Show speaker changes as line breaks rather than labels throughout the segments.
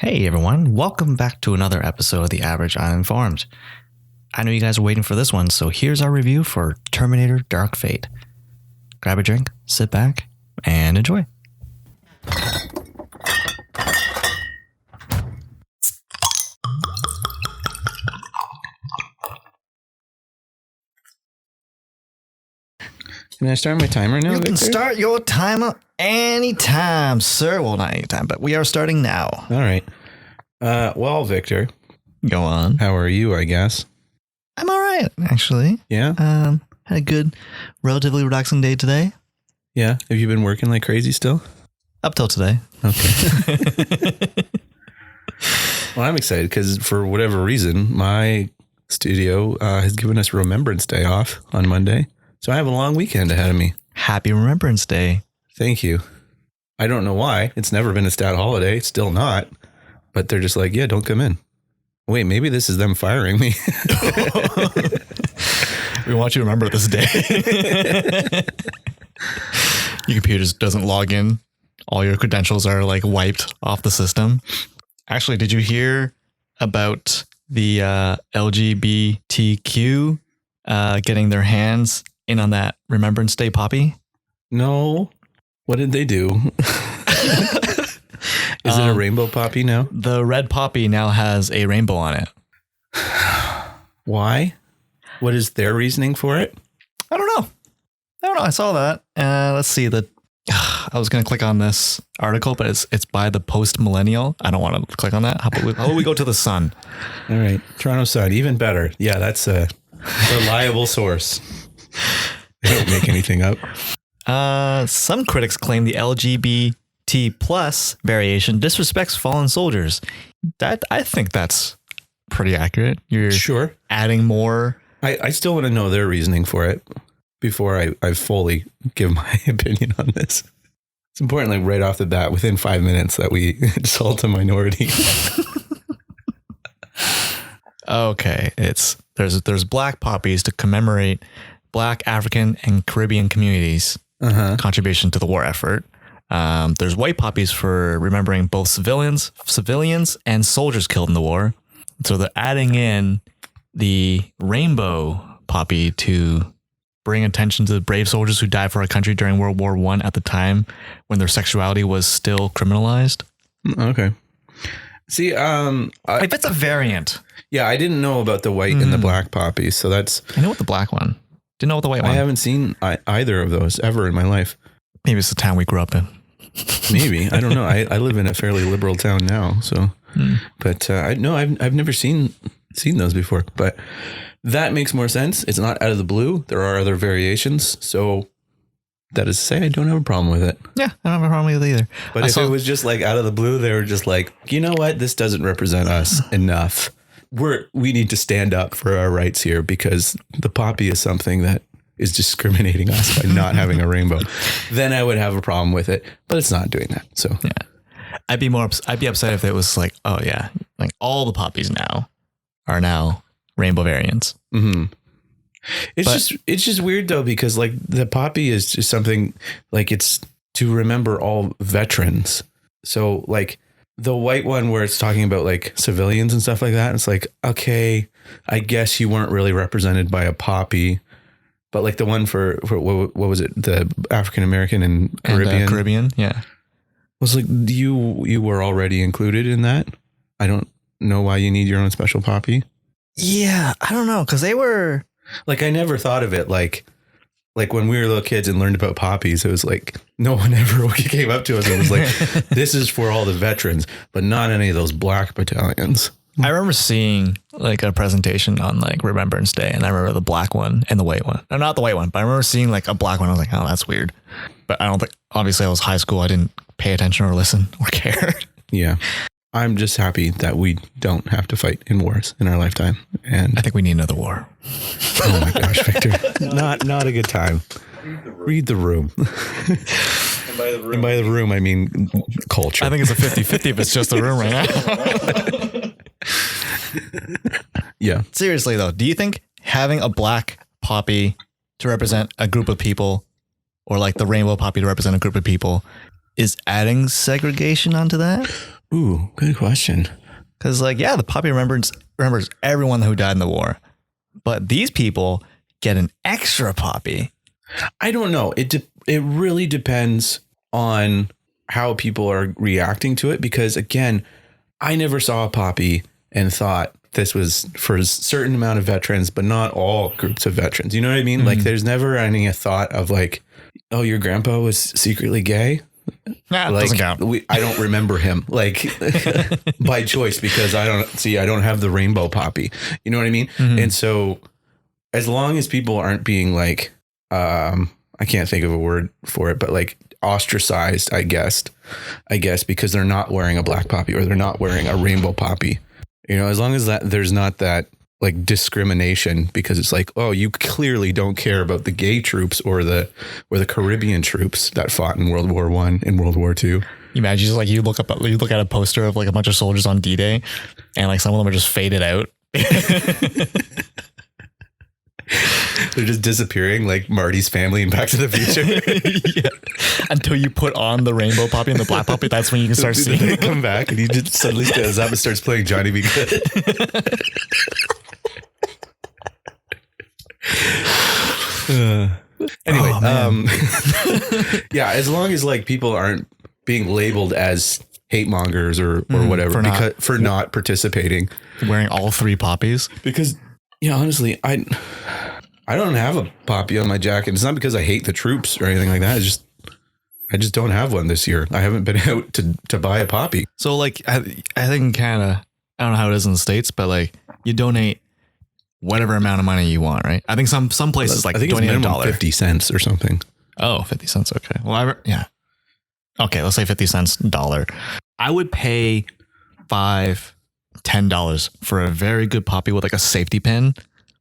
Hey everyone, welcome back to another episode of The Average Uninformed. I know you guys are waiting for this one, so here's our review for Terminator Dark Fate. Grab a drink, sit back, and enjoy.
Can I start my timer now,
You can
Victor?
start your timer anytime, sir. Well, not anytime, but we are starting now.
All right. Well, Victor,
Go on.
how are you, I guess?
I'm all right, actually.
Yeah?
Had a good, relatively relaxing day today.
Yeah? Have you been working like crazy still?
Up till today.
Okay. Well, I'm excited because for whatever reason, my studio has given us Remembrance Day off on Monday. So I have a long weekend ahead of me.
Happy Remembrance Day.
Thank you. I don't know why. It's never been a stat holiday. It's still not. But they're just like, yeah, don't come in. Wait, maybe this is them firing me.
We want you to remember this day. Your computer just doesn't log in. All your credentials are like wiped off the system. Actually, did you hear about the LGBTQ getting their hands in on that Remembrance Day Poppy?
No. What did they do? Is it a rainbow poppy now?
The red poppy now has a rainbow on it.
Why? What is their reasoning for it?
I don't know. I saw that. Let's see. I was going to click on this article, but it's by the Post Millennial. I don't want to click on that. How about we go to the Sun?
All right. Toronto Sun, even better. Yeah, that's a reliable source. They don't make anything up.
Some critics claim the LGBT plus variation disrespects fallen soldiers. That I think that's pretty accurate. You're
Sure.
adding more.
I still want to know their reasoning for it before I fully give my opinion on this. It's important, like right off the bat, within 5 minutes, that we insult a minority.
Okay, there's black poppies to commemorate Black, African, and Caribbean communities' contribution to the war effort. There's white poppies for remembering both civilians and soldiers killed in the war. So they're adding in the rainbow poppy to bring attention to the brave soldiers who died for our country during World War I at the time when their sexuality was still criminalized.
Okay. See,
If it's a variant.
yeah, I didn't know about the white and the black poppies, so that's...
I know what the black one. Didn't know what the white one.
I haven't seen either of those ever in my life.
Maybe it's the town we grew up in.
Maybe. I don't know. I live in a fairly liberal town now, so... But I've never seen those before, but that makes more sense. It's not out of the blue. There are other variations. So that is to say, I don't have a problem with it.
Yeah, I don't have a problem with it either.
But if it was just like out of the blue, they were just like, you know what? This doesn't represent us enough. We need to stand up for our rights here because the poppy is something that is discriminating us by not having a rainbow. Then I would have a problem with it, but it's not doing that. So
yeah. I'd be upset if it was like, oh yeah, like all the poppies now are now rainbow variants.
Mm-hmm. It's just weird though, because like the poppy is just something like it's to remember all veterans. So like the white one where it's talking about like civilians and stuff like that. It's like, okay, I guess you weren't really represented by a poppy, but like the one for what was it? The African-American and Caribbean.
Caribbean. Yeah.
Was like you were already included in that. I don't know why you need your own special poppy.
Yeah, I don't know, because they were
like, I never thought of it like when we were little kids and learned about poppies. It was like no one ever came up to us and was like, "This is for all the veterans," but not any of those black battalions.
I remember seeing like a presentation on like Remembrance Day, and I remember the black one and the white one. No, not the white one, but I remember seeing like a black one. I was like, "Oh, that's weird." But I don't think. Obviously, I was high school. I didn't pay attention or listen or care.
Yeah. I'm just happy that we don't have to fight in wars in our lifetime. And
I think we need another war.
Oh my gosh, Victor. Not a good time. Read the room. And by the room, I mean culture.
I think it's a 50-50 if it's just a room right now.
Yeah.
Seriously though, do you think having a black poppy to represent a group of people or like the rainbow poppy to represent a group of people is adding segregation onto that?
Ooh, good question.
Because like, yeah, the Poppy remembers everyone who died in the war, but these people get an extra Poppy.
I don't know. It really depends on how people are reacting to it, because again, I never saw a Poppy and thought this was for a certain amount of veterans, but not all groups of veterans. You know what I mean? Mm-hmm. Like there's never any thought of like, oh, your grandpa was secretly gay.
Nah, it
like,
doesn't count.
I don't remember him like by choice, because I don't have the rainbow Poppy. You know what I mean? Mm-hmm. And so as long as people aren't being like, I can't think of a word for it, but like ostracized, I guess, because they're not wearing a black Poppy or they're not wearing a rainbow Poppy. You know, as long as that there's not that like discrimination, because it's like, oh, you clearly don't care about the gay troops or the Caribbean troops that fought in World War I and World War II.
You imagine just like you look at a poster of like a bunch of soldiers on D-Day, and like some of them are just faded out.
They're just disappearing like Marty's family in Back to the Future.
Yeah. Until you put on the rainbow Poppy and the black Poppy, that's when you can start seeing
them come back, and he just suddenly stands up and starts playing Johnny Be Good. Anyway, yeah, as long as like people aren't being labeled as hate mongers or whatever for not participating,
wearing all 3 poppies,
because yeah, honestly, I don't have a Poppy on my jacket. It's not because I hate the troops or anything like that. It's just I just don't have one this year. I haven't been out to buy a Poppy.
So like I think in Canada, I don't know how it is in the States, but like you donate whatever amount of money you want, right? I think some places like
I think
donate
it's
$1.
50 cents or something.
Oh, 50 cents. Okay. Well, yeah. Okay. Let's say 50 cents $1. I would pay $10 for a very good Poppy with like a safety pin.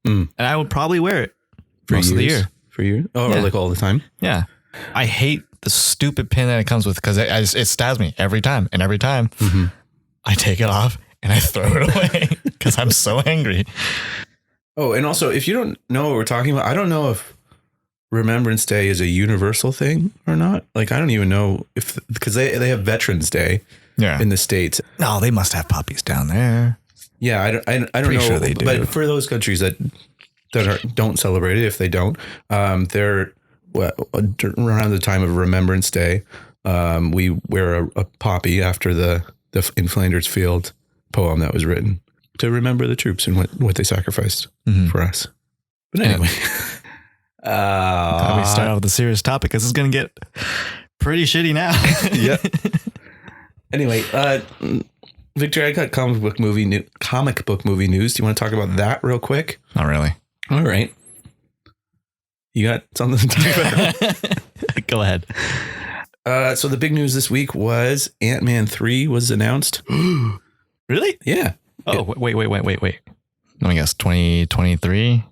And I would probably wear it for most of the year.
For you? Oh, yeah. Like all the time?
Yeah. I hate the stupid pin that it comes with, because it stabs me every time. And every time I take it off and I throw it away because I'm so angry.
Oh, and also, if you don't know what we're talking about, I don't know if Remembrance Day is a universal thing or not. Like, I don't even know because they have Veterans Day in the States.
No, they must have poppies down there.
Yeah, I don't know.
Sure they do.
But for those countries that don't celebrate it, if they don't, they're around the time of Remembrance Day, we wear a poppy after the In Flanders Field poem that was written to remember the troops and what they sacrificed for us. But anyway,
we start off with a serious topic. This is going to get pretty shitty now.
Yeah. Anyway, Victor, I got comic book movie news. Do you want to talk about that real quick?
Not really.
All right. You got something to talk about?
Go ahead.
So the big news this week was Ant-Man 3 was announced.
Really?
Yeah.
Oh, wait. Let me guess. 2023?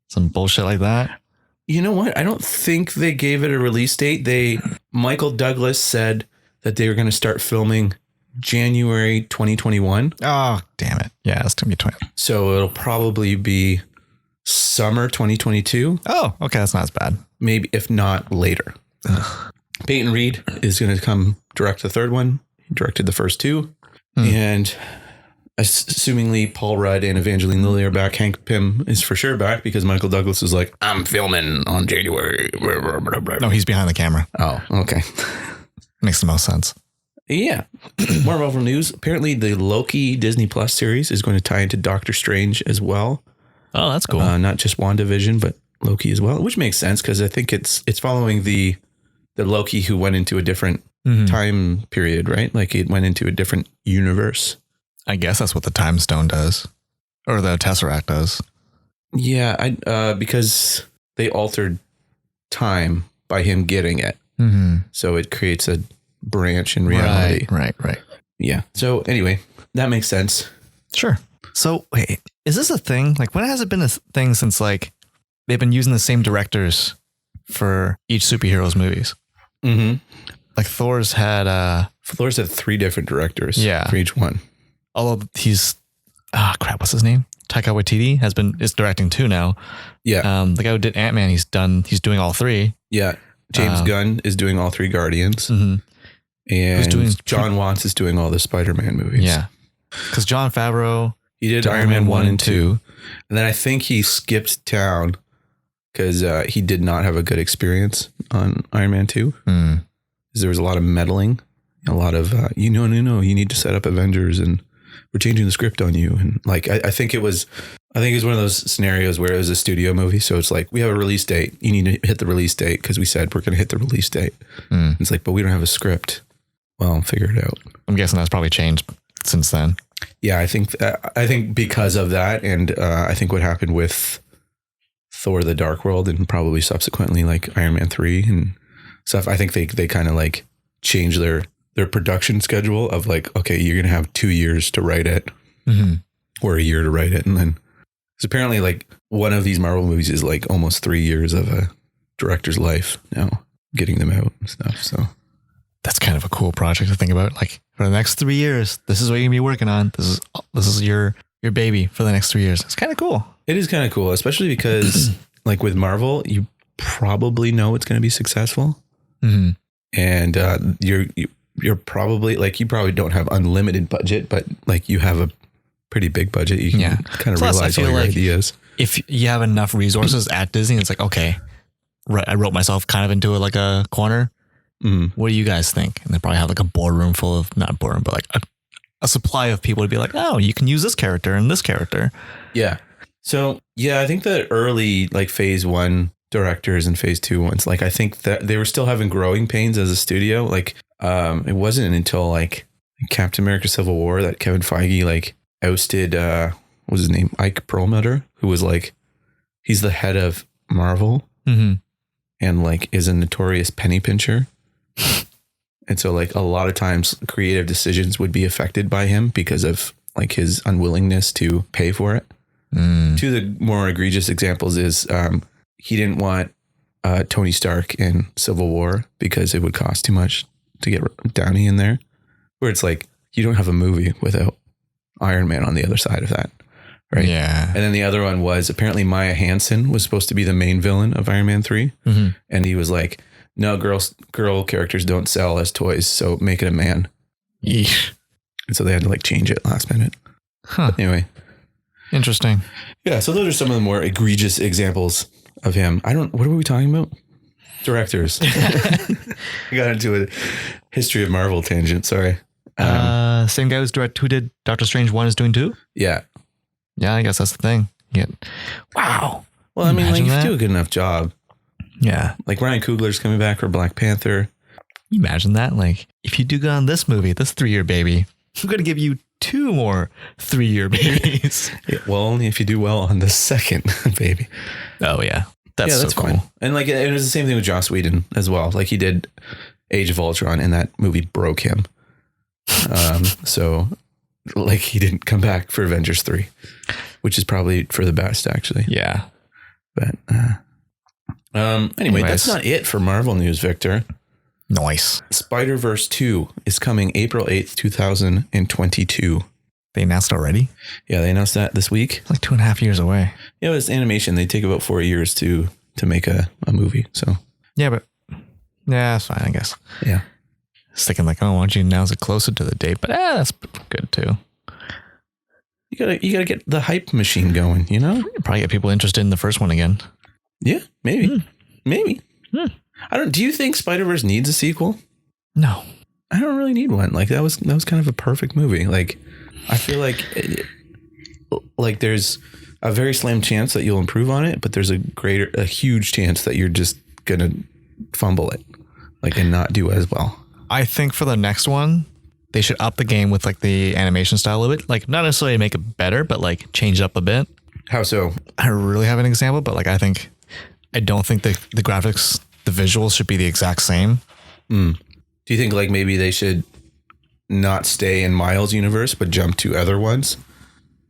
Some bullshit like that?
You know what? I don't think they gave it a release date. Michael Douglas said that they were going to start filming January 2021.
Oh, damn it. Yeah, it's going to be 20.
So it'll probably be summer 2022.
Oh, okay. That's not as bad.
Maybe, if not later. Ugh. Peyton Reed is going to come direct the third one. He directed the first two. And assumingly Paul Rudd and Evangeline Lilly are back. Hank Pym is for sure back because Michael Douglas is like, I'm filming on January.
No, he's behind the camera.
Oh, okay.
Makes the most sense.
Yeah. More Marvel news. Apparently the Loki Disney Plus series is going to tie into Doctor Strange as well.
Oh, that's cool.
Not just WandaVision, but Loki as well, which makes sense because I think it's following the Loki who went into a different time period, right? Like it went into a different universe.
I guess that's what the Time Stone does, or the Tesseract does.
Yeah, because they altered time by him getting it. So it creates a branch in reality.
Right.
Yeah. So anyway, that makes sense.
Sure. So wait, is this a thing? Like, when has it been a thing since like they've been using the same directors for each superhero's movies? Like Thor's had
3 different directors.
Yeah.
For each one.
Although what's his name? Taika Waititi is directing 2 now.
Yeah.
The guy who did Ant-Man, he's doing all 3.
Yeah. James Gunn is doing all 3 Guardians. And John Watts is doing all the Spider-Man movies.
Yeah. Because Jon Favreau,
he did Iron Man 1 and 2. And then I think he skipped town because he did not have a good experience on Iron Man 2. Because there was a lot of meddling, a lot of, no, you need to set up Avengers and we're changing the script on you. And like, I think it was one of those scenarios where it was a studio movie. So it's like, we have a release date. You need to hit the release date because we said we're going to hit the release date. It's like, but we don't have a script. Well, figure it out.
I'm guessing that's probably changed since then.
Yeah, I think because of that, and I think what happened with Thor: The Dark World, and probably subsequently like Iron Man 3 and stuff, I think they kind of like changed their production schedule of like, okay, you're gonna have 2 years to write it, or a year to write it, and then because apparently like one of these Marvel movies is like almost 3 years of a director's life now, getting them out and stuff. So
that's kind of a cool project to think about. Like for the next 3 years, this is what you're gonna be working on. This is your baby for the next 3 years. It's kind of cool.
It is kind of cool, especially because like with Marvel, you probably know it's going to be successful, and you're probably like, you probably don't have unlimited budget, but like you have a pretty big budget. You can kind of realize all your ideas. If
you have enough resources at Disney, it's like, okay, right, I wrote myself kind of into like a corner. What do you guys think? And they probably have like a boardroom full of, not boardroom, but like a supply of people to be like, oh, you can use this character and this character.
Yeah. So yeah, I think the early like phase 1 directors and phase 2 ones, like I think that they were still having growing pains as a studio. Like it wasn't until like Captain America: Civil War that Kevin Feige like ousted what was his name, Ike Perlmutter, who was like, he's the head of Marvel and like is a notorious penny pincher. And so like a lot of times creative decisions would be affected by him because of like his unwillingness to pay for it. Two of the more egregious examples is he didn't want Tony Stark in Civil War because it would cost too much to get Downey in there, where it's like, you don't have a movie without Iron Man on the other side of that. Right.
Yeah.
And then the other one was apparently Maya Hansen was supposed to be the main villain of Iron Man 3. And he was like, no, girl characters don't sell as toys, so make it a man.
Yeesh.
And so they had to like change it last minute. But anyway.
Interesting.
Yeah, so those are some of the more egregious examples of him. What were we talking about? Directors. I got into a history of Marvel tangent, sorry.
Same guy who did Doctor Strange 1 is doing 2?
Yeah.
Yeah, I guess that's the thing. Wow.
Well, I mean, like, if you do a good enough job.
Yeah.
Like Ryan Coogler's coming back for Black Panther.
You imagine that? Like, if you do good on this movie, this 3-year baby, I'm going to give you 2 more 3-year babies.
Yeah, well, only if you do well on the second baby.
Oh, yeah. That's so cool.
Fine. And like, it was the same thing with Joss Whedon as well. Like he did Age of Ultron and that movie broke him. So like he didn't come back for Avengers 3, which is probably for the best actually.
Yeah.
But, anyway, that's not it for Marvel news, Victor.
Nice.
Spider-Verse 2 is coming April 8th, 2022.
They announced it already?
Yeah, they announced that this week.
It's like 2.5 years away.
Yeah, it's animation. They take about 4 years to make a movie. So
yeah, but yeah, that's fine, I guess.
Yeah.
I was thinking like, oh, why don't you announce it closer to the date? But that's good too.
You gotta get the hype machine going, you know?
Probably get people interested in the first one again.
Yeah, maybe. Maybe. Do you think Spider-Verse needs a sequel?
No.
I don't really need one. Like that was kind of a perfect movie. Like I feel like there's a very slim chance that you'll improve on it, but there's a huge chance that you're just gonna fumble it, like, and not do as well.
I think for the next one, they should up the game with like the animation style of it. Like not necessarily make it better, but like change it up a bit.
How so?
I don't really have an example, but like I don't think the graphics, the visuals should be the exact same.
Do you think like maybe they should not stay in Miles' universe, but jump to other ones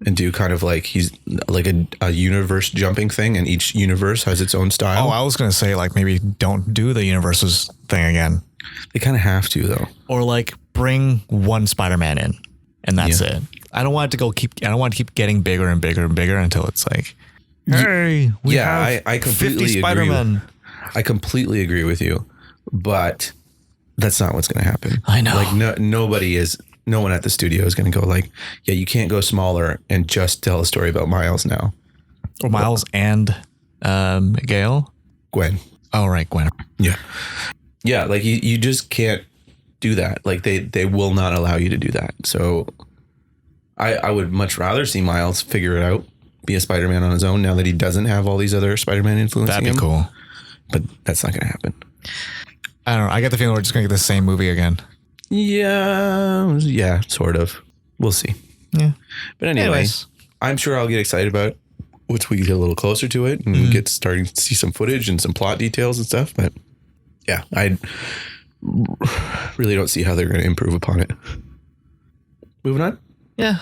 and do kind of like he's like a universe jumping thing, and each universe has its own style?
Oh, I was going to say like maybe don't do the universes thing again.
They kind of have to though.
Or like bring one Spider-Man in and that's it. I don't want it to I don't want to keep getting bigger and bigger and bigger until it's like, hey, we have
I completely
50 Spider-Man.
I completely agree with you, but that's not what's going to happen.
I know.
Like no one at the studio is going to go like, yeah, you can't go smaller and just tell a story about Miles now.
Or Miles and Gail?
Gwen.
Oh, right, Gwen.
Yeah. Yeah, like you just can't do that. Like they will not allow you to do that. So I would much rather see Miles figure it out, be a Spider-Man on his own now that he doesn't have all these other Spider-Man influencing him.
That'd be cool.
But that's not going to happen.
I don't know. I get the feeling we're just going to get the same movie again.
Yeah, sort of. We'll see.
Yeah.
But anyway, I'm sure I'll get excited about it once we get a little closer to it and get starting to see some footage and some plot details and stuff. But yeah, I really don't see how they're going to improve upon it. Moving on.
Yeah.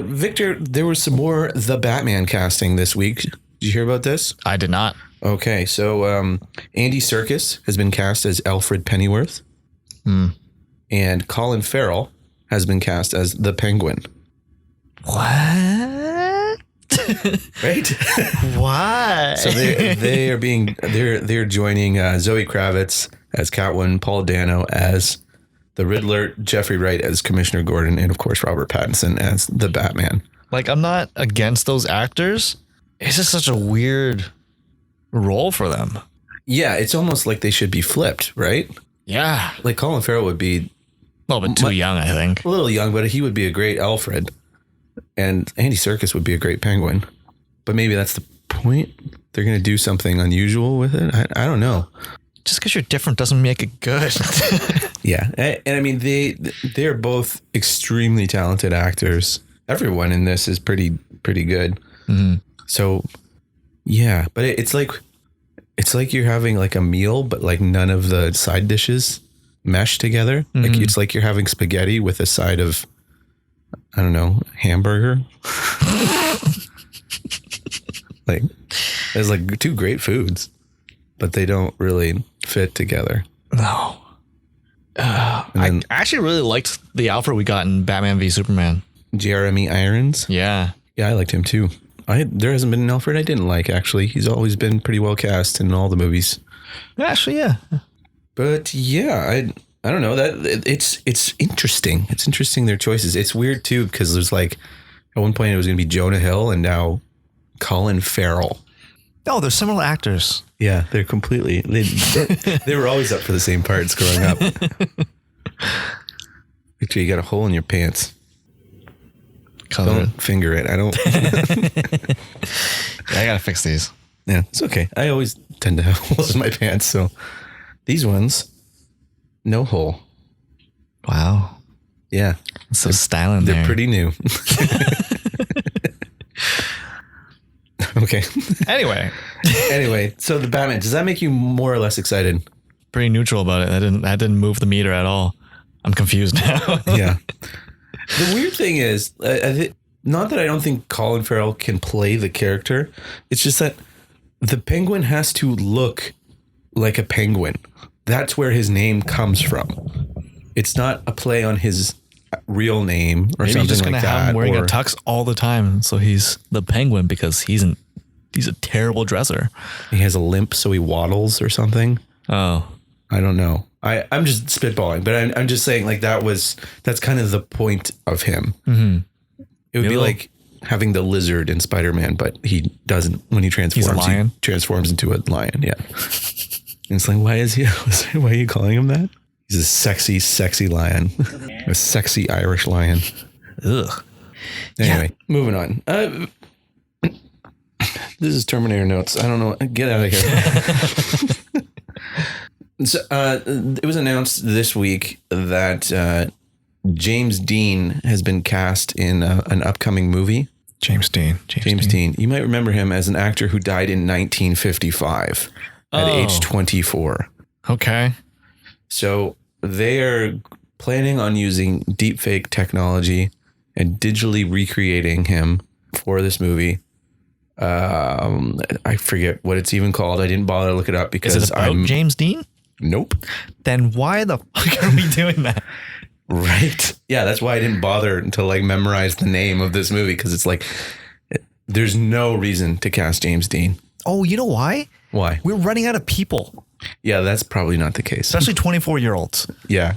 Victor, there was some more The Batman casting this week. Did you hear about this?
I did not.
Okay, so Andy Serkis has been cast as Alfred Pennyworth. And Colin Farrell has been cast as the Penguin.
What?
Right?
Why?
So they're joining Zoe Kravitz as Catwoman, Paul Dano as the Riddler, Jeffrey Wright as Commissioner Gordon, and of course Robert Pattinson as the Batman.
Like, I'm not against those actors. It's just such a weird role for them.
Yeah, it's almost like they should be flipped, right?
Yeah.
Like Colin Farrell would be
A little bit too young, I think.
a little young, but he would be a great Alfred. And Andy Serkis would be a great Penguin. But maybe that's the point. They're going to do something unusual with it. I don't know.
Just because you're different doesn't make it good.
Yeah. And I mean, they're both extremely talented actors. Everyone in this is pretty good.
Mm-hmm.
So, yeah. But it's like you're having like a meal, but like none of the side dishes mesh together. Mm-hmm. Like it's like you're having spaghetti with a side of, I don't know, hamburger. Like there's like two great foods, but they don't really fit together.
No. I actually really liked the Alfred we got in Batman v Superman.
Jeremy Irons.
Yeah.
Yeah, I liked him too. There hasn't been an Alfred I didn't like, actually. He's always been pretty well cast in all the movies.
Actually, yeah.
But yeah, I don't know. That it's interesting. It's interesting, their choices. It's weird too, because there's like at one point it was going to be Jonah Hill and now Colin Farrell.
Oh, they're similar actors.
Yeah, they're completely. They were always up for the same parts growing up. Victor, you got a hole in your pants. Don't finger it. I don't.
Yeah, I gotta fix these.
Yeah, it's okay. I always tend to have holes in my pants, so these ones, no hole.
Wow.
Yeah,
so styling.
They're pretty new. Okay. Anyway, so the Batman, does that make you more or less excited? Pretty
neutral about it. That didn't move the meter at all. I'm confused now.
Yeah. The weird thing is, not that I don't think Colin Farrell can play the character. It's just that the Penguin has to look like a penguin. That's where his name comes from. It's not a play on his real name or something like that. Maybe just gonna have him
wearing a tux all the time, so he's the Penguin because he's a terrible dresser.
He has a limp, so he waddles or something.
Oh,
I don't know. I'm just spitballing, but I'm just saying like that's kind of the point of him.
Mm-hmm.
It would be like having the lizard in Spider-Man, but he doesn't. When he transforms,
he's a lion.
He transforms into a lion. Yeah. And it's like, why are you calling him that? He's a sexy lion, a sexy Irish lion.
Ugh.
Anyway, moving on. This is Terminator notes. I don't know. Get out of here. So, it was announced this week that James Dean has been cast in an upcoming movie.
James Dean.
You might remember him as an actor who died in 1955 at age 24.
Okay.
So they are planning on using deepfake technology and digitally recreating him for this movie. I forget what it's even called. I didn't bother to look it up because
is it about James Dean?
Nope.
Then why the fuck are we doing that?
Right. Yeah, that's why I didn't bother to like memorize the name of this movie, because it's like there's no reason to cast James Dean.
Oh, you know why?
Why?
We're running out of people.
Yeah, that's probably not the case.
Especially 24-year-olds.
Yeah.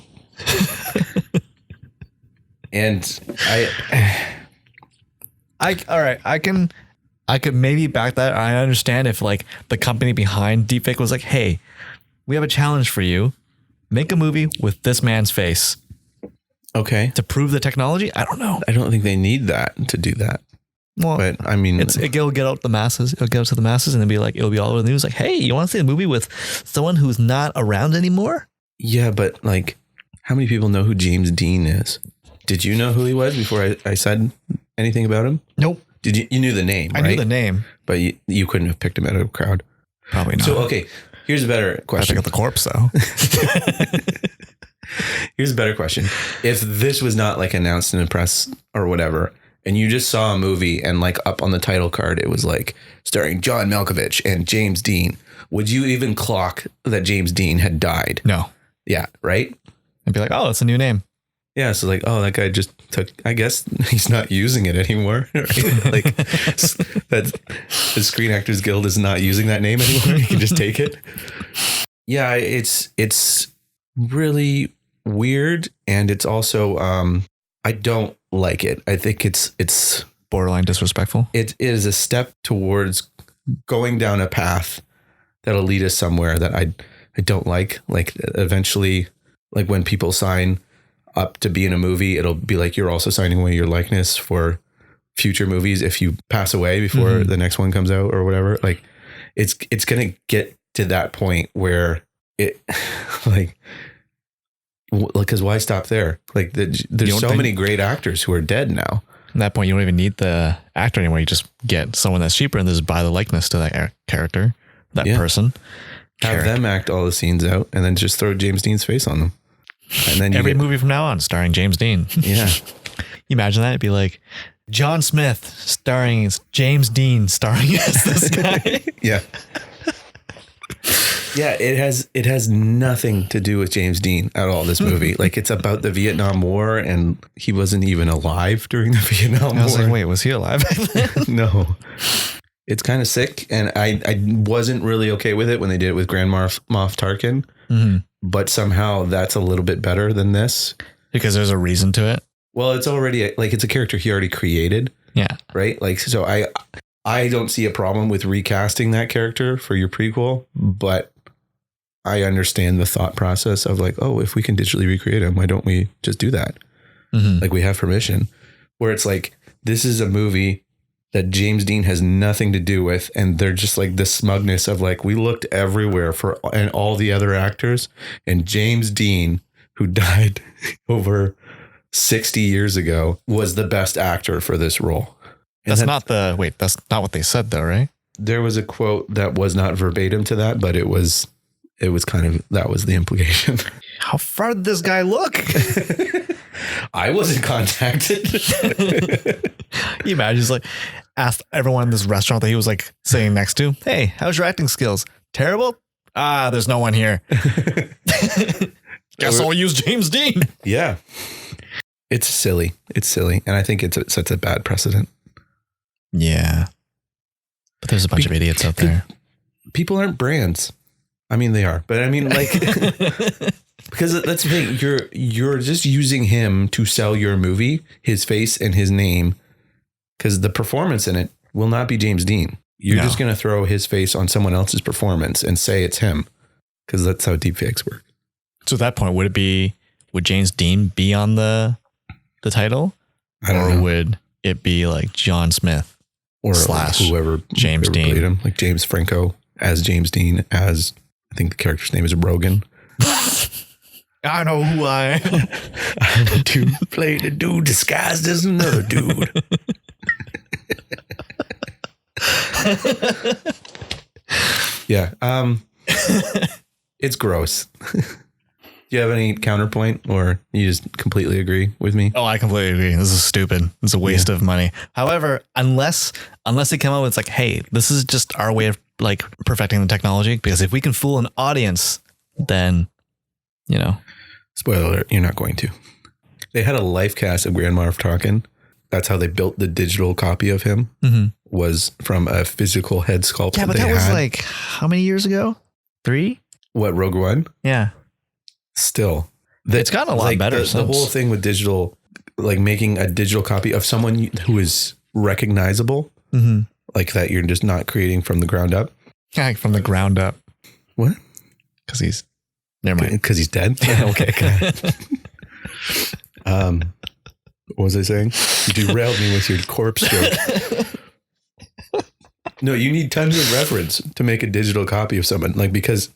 And
all right, I could maybe back that. I understand if like the company behind deepfake was like, hey, we have a challenge for you. Make a movie with this man's face.
Okay.
To prove the technology? I don't know.
I don't think they need that to do that.
Well,
but I mean,
it'll get out the masses. It'll get out to the masses and then be like, it'll be all over the news. Like, hey, you want to see a movie with someone who's not around anymore?
Yeah, but like, how many people know who James Dean is? Did you know who he was before I said anything about him?
Nope.
Did you knew the name?
I knew the name,
but you couldn't have picked him out of a crowd.
Probably not.
So okay, here's a better question.
I got the corpse though.
Here's a better question. If this was not like announced in the press or whatever, and you just saw a movie and like up on the title card, it was like starring John Malkovich and James Dean, would you even clock that James Dean had died?
No.
Yeah. Right.
I'd be like, oh, it's a new name.
Yeah. So like, oh, that guy just took, I guess he's not using it anymore. Right? Like that the Screen Actors Guild is not using that name anymore. You can just take it. Yeah. It's really weird. And it's also, I don't like it. I think it's
borderline disrespectful.
It is a step towards going down a path that'll lead us somewhere that I don't like. Like eventually, like when people sign up to be in a movie, it'll be like you're also signing away your likeness for future movies if you pass away before the next one comes out or whatever. Like it's gonna get to that point where it like. Because why stop there? Like there's so many great actors who are dead now.
At that point, you don't even need the actor anymore. You just get someone that's cheaper and just buy the likeness to that character, that person.
Have them act all the scenes out and then just throw James Dean's face on them. And then
every movie from now on starring James Dean.
Yeah.
You imagine that? It'd be like John Smith starring as James Dean starring as this guy.
Yeah. Yeah, it has nothing to do with James Dean at all, this movie. Like it's about the Vietnam War and he wasn't even alive during the Vietnam War.
I was like, wait, was he alive?
No. It's kind of sick. And I wasn't really okay with it when they did it with Grand Moff Tarkin. Mm-hmm. But somehow that's a little bit better than this.
Because there's a reason to it.
Well, it's already like it's a character he already created.
Yeah.
Right. Like, so I don't see a problem with recasting that character for your prequel, but I understand the thought process of like, oh, if we can digitally recreate him, why don't we just do that? Mm-hmm. Like we have permission. Where it's like, this is a movie that James Dean has nothing to do with. And they're just like the smugness of like, we looked everywhere for and all the other actors, and James Dean, who died over 60 years ago, was the best actor for this role.
That's not what they said though, right?
There was a quote that was not verbatim to that, but it was kind of, that was the implication.
How far did this guy look?
I wasn't contacted.
You imagine he's like asked everyone in this restaurant that he was like sitting next to, hey, how's your acting skills? Terrible? There's no one here. Guess I'll use James Dean.
Yeah. It's silly. It's silly. And I think it sets a bad precedent.
Yeah. But there's a bunch of idiots out there.
People aren't brands. I mean, they are, but I mean, like, because that's the thing. You're just using him to sell your movie, his face and his name, because the performance in it will not be James Dean. You're just going to throw his face on someone else's performance and say it's him, because that's how deepfakes work.
So at that point, would James Dean be on the title?
I don't know.
Or would it be like John Smith
or
slash
whoever
James Dean
played him, like James Franco as James Dean, as I think the character's name is Rogan.
I know who I am.
I'm a dude played a dude disguised as another dude. Yeah. It's gross. Do you have any counterpoint, or you just completely agree with me?
Oh, I completely agree. This is stupid. It's a waste of money. However, unless they come up with like, hey, this is just our way of like perfecting the technology, because if we can fool an audience, then, you know.
Spoiler alert, you're not going to. They had a life cast of Grand Moff Tarkin. That's how they built the digital copy of him, was from a physical head sculpt.
Yeah, but that was like, how many years ago? 3?
What, Rogue One?
Yeah.
Still.
It's gotten a lot better.
The whole thing with digital, like making a digital copy of someone who is recognizable, like that you're just not creating from the ground up.
Yeah, from the ground up.
What?
Because he's... Never mind.
Because he's dead? Okay. What was I saying? You derailed me with your corpse joke. No, you need tons of reference to make a digital copy of someone. Like, because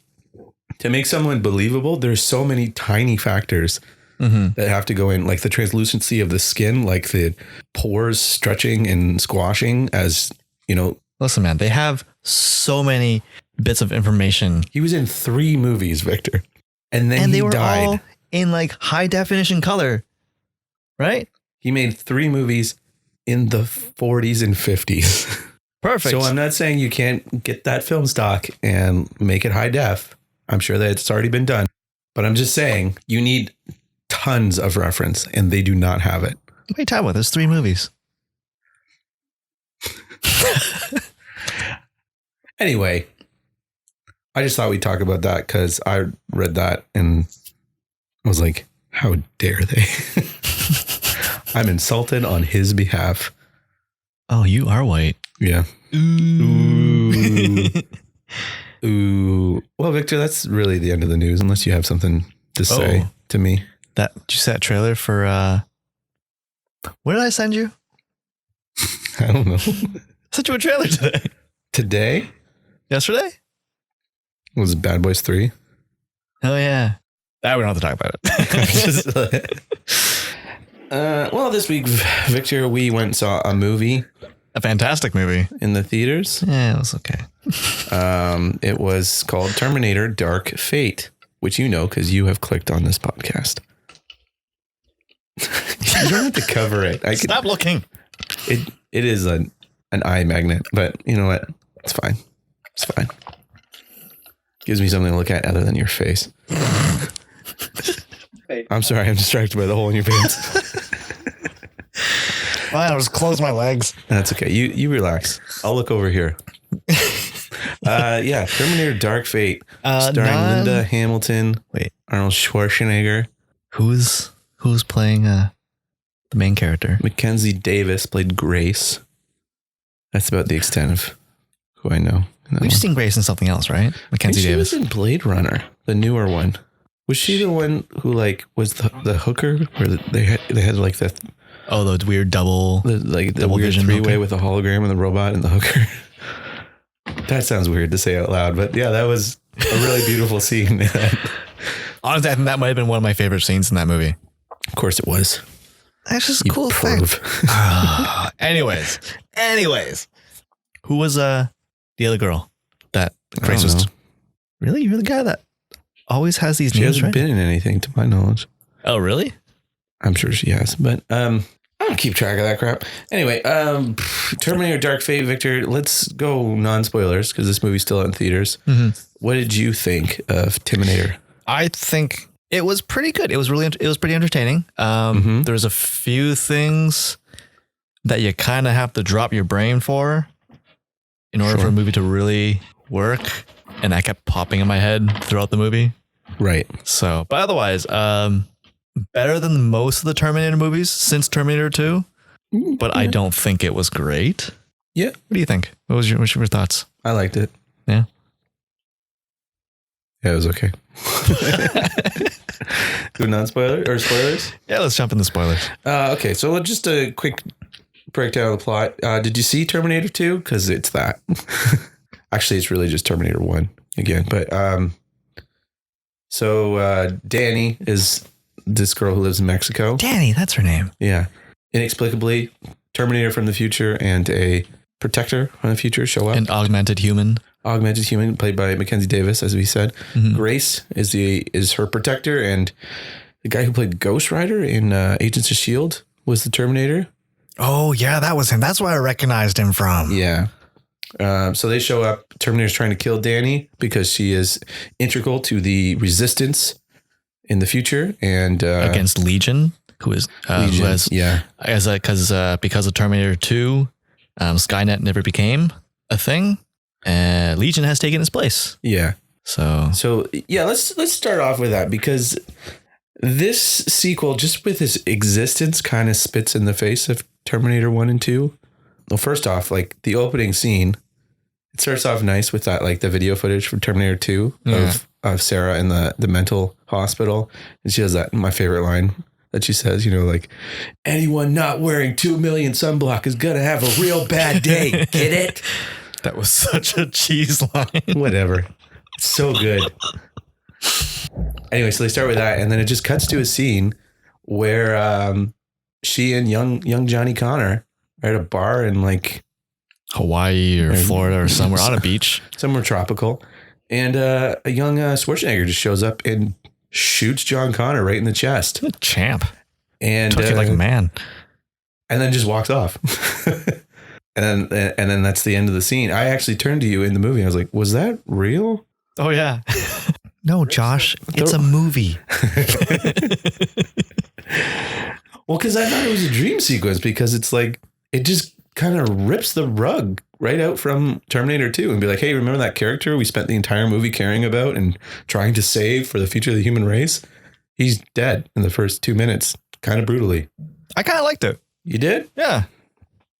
to make someone believable, there's so many tiny factors that have to go in, like the translucency of the skin, like the pores stretching and squashing as, you know.
Listen, man, they have so many bits of information.
He was in 3 movies, Victor. And then he died.
All in like high definition color, right?
He made 3 movies in the 40s and 50s.
Perfect.
So I'm not saying you can't get that film stock and make it high def. I'm sure that it's already been done. But I'm just saying you need tons of reference and they do not have it.
What are you talking about? There's 3 movies.
Anyway, I just thought we'd talk about that because I read that and I was like, how dare they? I'm insulted on his behalf.
Oh, you are white.
Yeah. Ooh. Ooh. Well, Victor, that's really the end of the news, unless you have something to say to me.
Did you see that trailer for what did I send you?
I don't know.
I sent you a trailer today.
Today?
Yesterday?
Was it Bad Boys 3?
Oh yeah. That we don't have to talk about it.
Well, this week, Victor, we went and saw a movie.
A fantastic movie.
In the theaters.
Yeah, it was okay.
It was called Terminator Dark Fate, which you know because you have clicked on this podcast. You don't have to cover it.
Stop looking.
It is an eye magnet, but you know what? It's fine. It's fine. Gives me something to look at other than your face. I'm sorry, I'm distracted by the hole in your pants.
Fine, I'll just close my legs.
That's okay. You relax. I'll look over here. Yeah, Terminator Dark Fate, starring Linda Hamilton, Arnold Schwarzenegger.
Who's playing the main character?
Mackenzie Davis played Grace. That's about the extent of who I know.
We've seen Grace in something else, right? Mackenzie Davis.
She was in Blade Runner, the newer one. Was she the one who like was the hooker, where they had like the
weird double
weird 3-way with a hologram and the robot and the hooker? That sounds weird to say out loud, but yeah, that was a really beautiful scene.
Honestly, I think that might have been one of my favorite scenes in that movie.
Of course it was.
That's just a cool fact. Anyways, who was the other girl that Grace was? Really? You're the guy that always has these names,
She hasn't been in anything to my knowledge.
Oh, really?
I'm sure she has, but I don't keep track of that crap. Anyway, Terminator Dark Fate, Victor, let's go non-spoilers because this movie's still out in theaters. Mm-hmm. What did you think of Terminator?
I think it was pretty good. It was pretty entertaining. There's a few things that you kind of have to drop your brain for in order for a movie to really work. And that kept popping in my head throughout the movie.
Right.
So, but otherwise, better than most of the Terminator movies since Terminator 2. But I don't think it was great.
Yeah.
What do you think? What's your thoughts?
I liked it.
Yeah.
Yeah, it was okay. Do non-spoiler or spoilers?
Yeah, let's jump into spoilers.
Okay, so just a quick breakdown of the plot. Did you see Terminator 2? Because it's that. Actually, it's really just Terminator 1 again. But so Danny is this girl who lives in Mexico.
Danny, that's her name.
Yeah. Inexplicably, Terminator from the future and a protector from the future show up.
An augmented human.
Augmented human, played by Mackenzie Davis, as we said. Mm-hmm. Grace is her protector, and the guy who played Ghost Rider in Agents of S.H.I.E.L.D. was the Terminator.
Oh, yeah, that was him. That's where I recognized him from.
Yeah. So they show up. Terminator's trying to kill Danny because she is integral to the resistance in the future. And
against Legion, who is Legion, who has,
yeah.
Because of Terminator 2, Skynet never became a thing. Legion has taken its place.
Yeah. So yeah, let's start off with that, because this sequel, just with its existence, kind of spits in the face of Terminator 1 and 2. Well, first off, like the opening scene, it starts off nice with that, like the video footage from Terminator 2 of Sarah in the mental hospital. And she has that, my favorite line that she says, you know, like, anyone not wearing 2 million sunblock is going to have a real bad day. Get it?
That was such a cheese line.
Whatever. It's so good. Anyway, so they start with that, and then it just cuts to a scene where she and young Johnny Connor are at a bar in like
Hawaii or Florida or somewhere on a beach.
Somewhere tropical. And a young Schwarzenegger just shows up and shoots John Connor right in the chest.
A champ.
And
took it like a man. And
then just walks off. and then that's the end of the scene. I actually turned to you in the movie. I was like, was that real?
Oh, yeah. No, Josh, it's a movie.
Well, because I thought it was a dream sequence, because it's like, it just kind of rips the rug right out from Terminator 2 and be like, hey, remember that character we spent the entire movie caring about and trying to save for the future of the human race? He's dead in the first 2 minutes, kind of brutally.
I kind of liked it.
You did?
Yeah.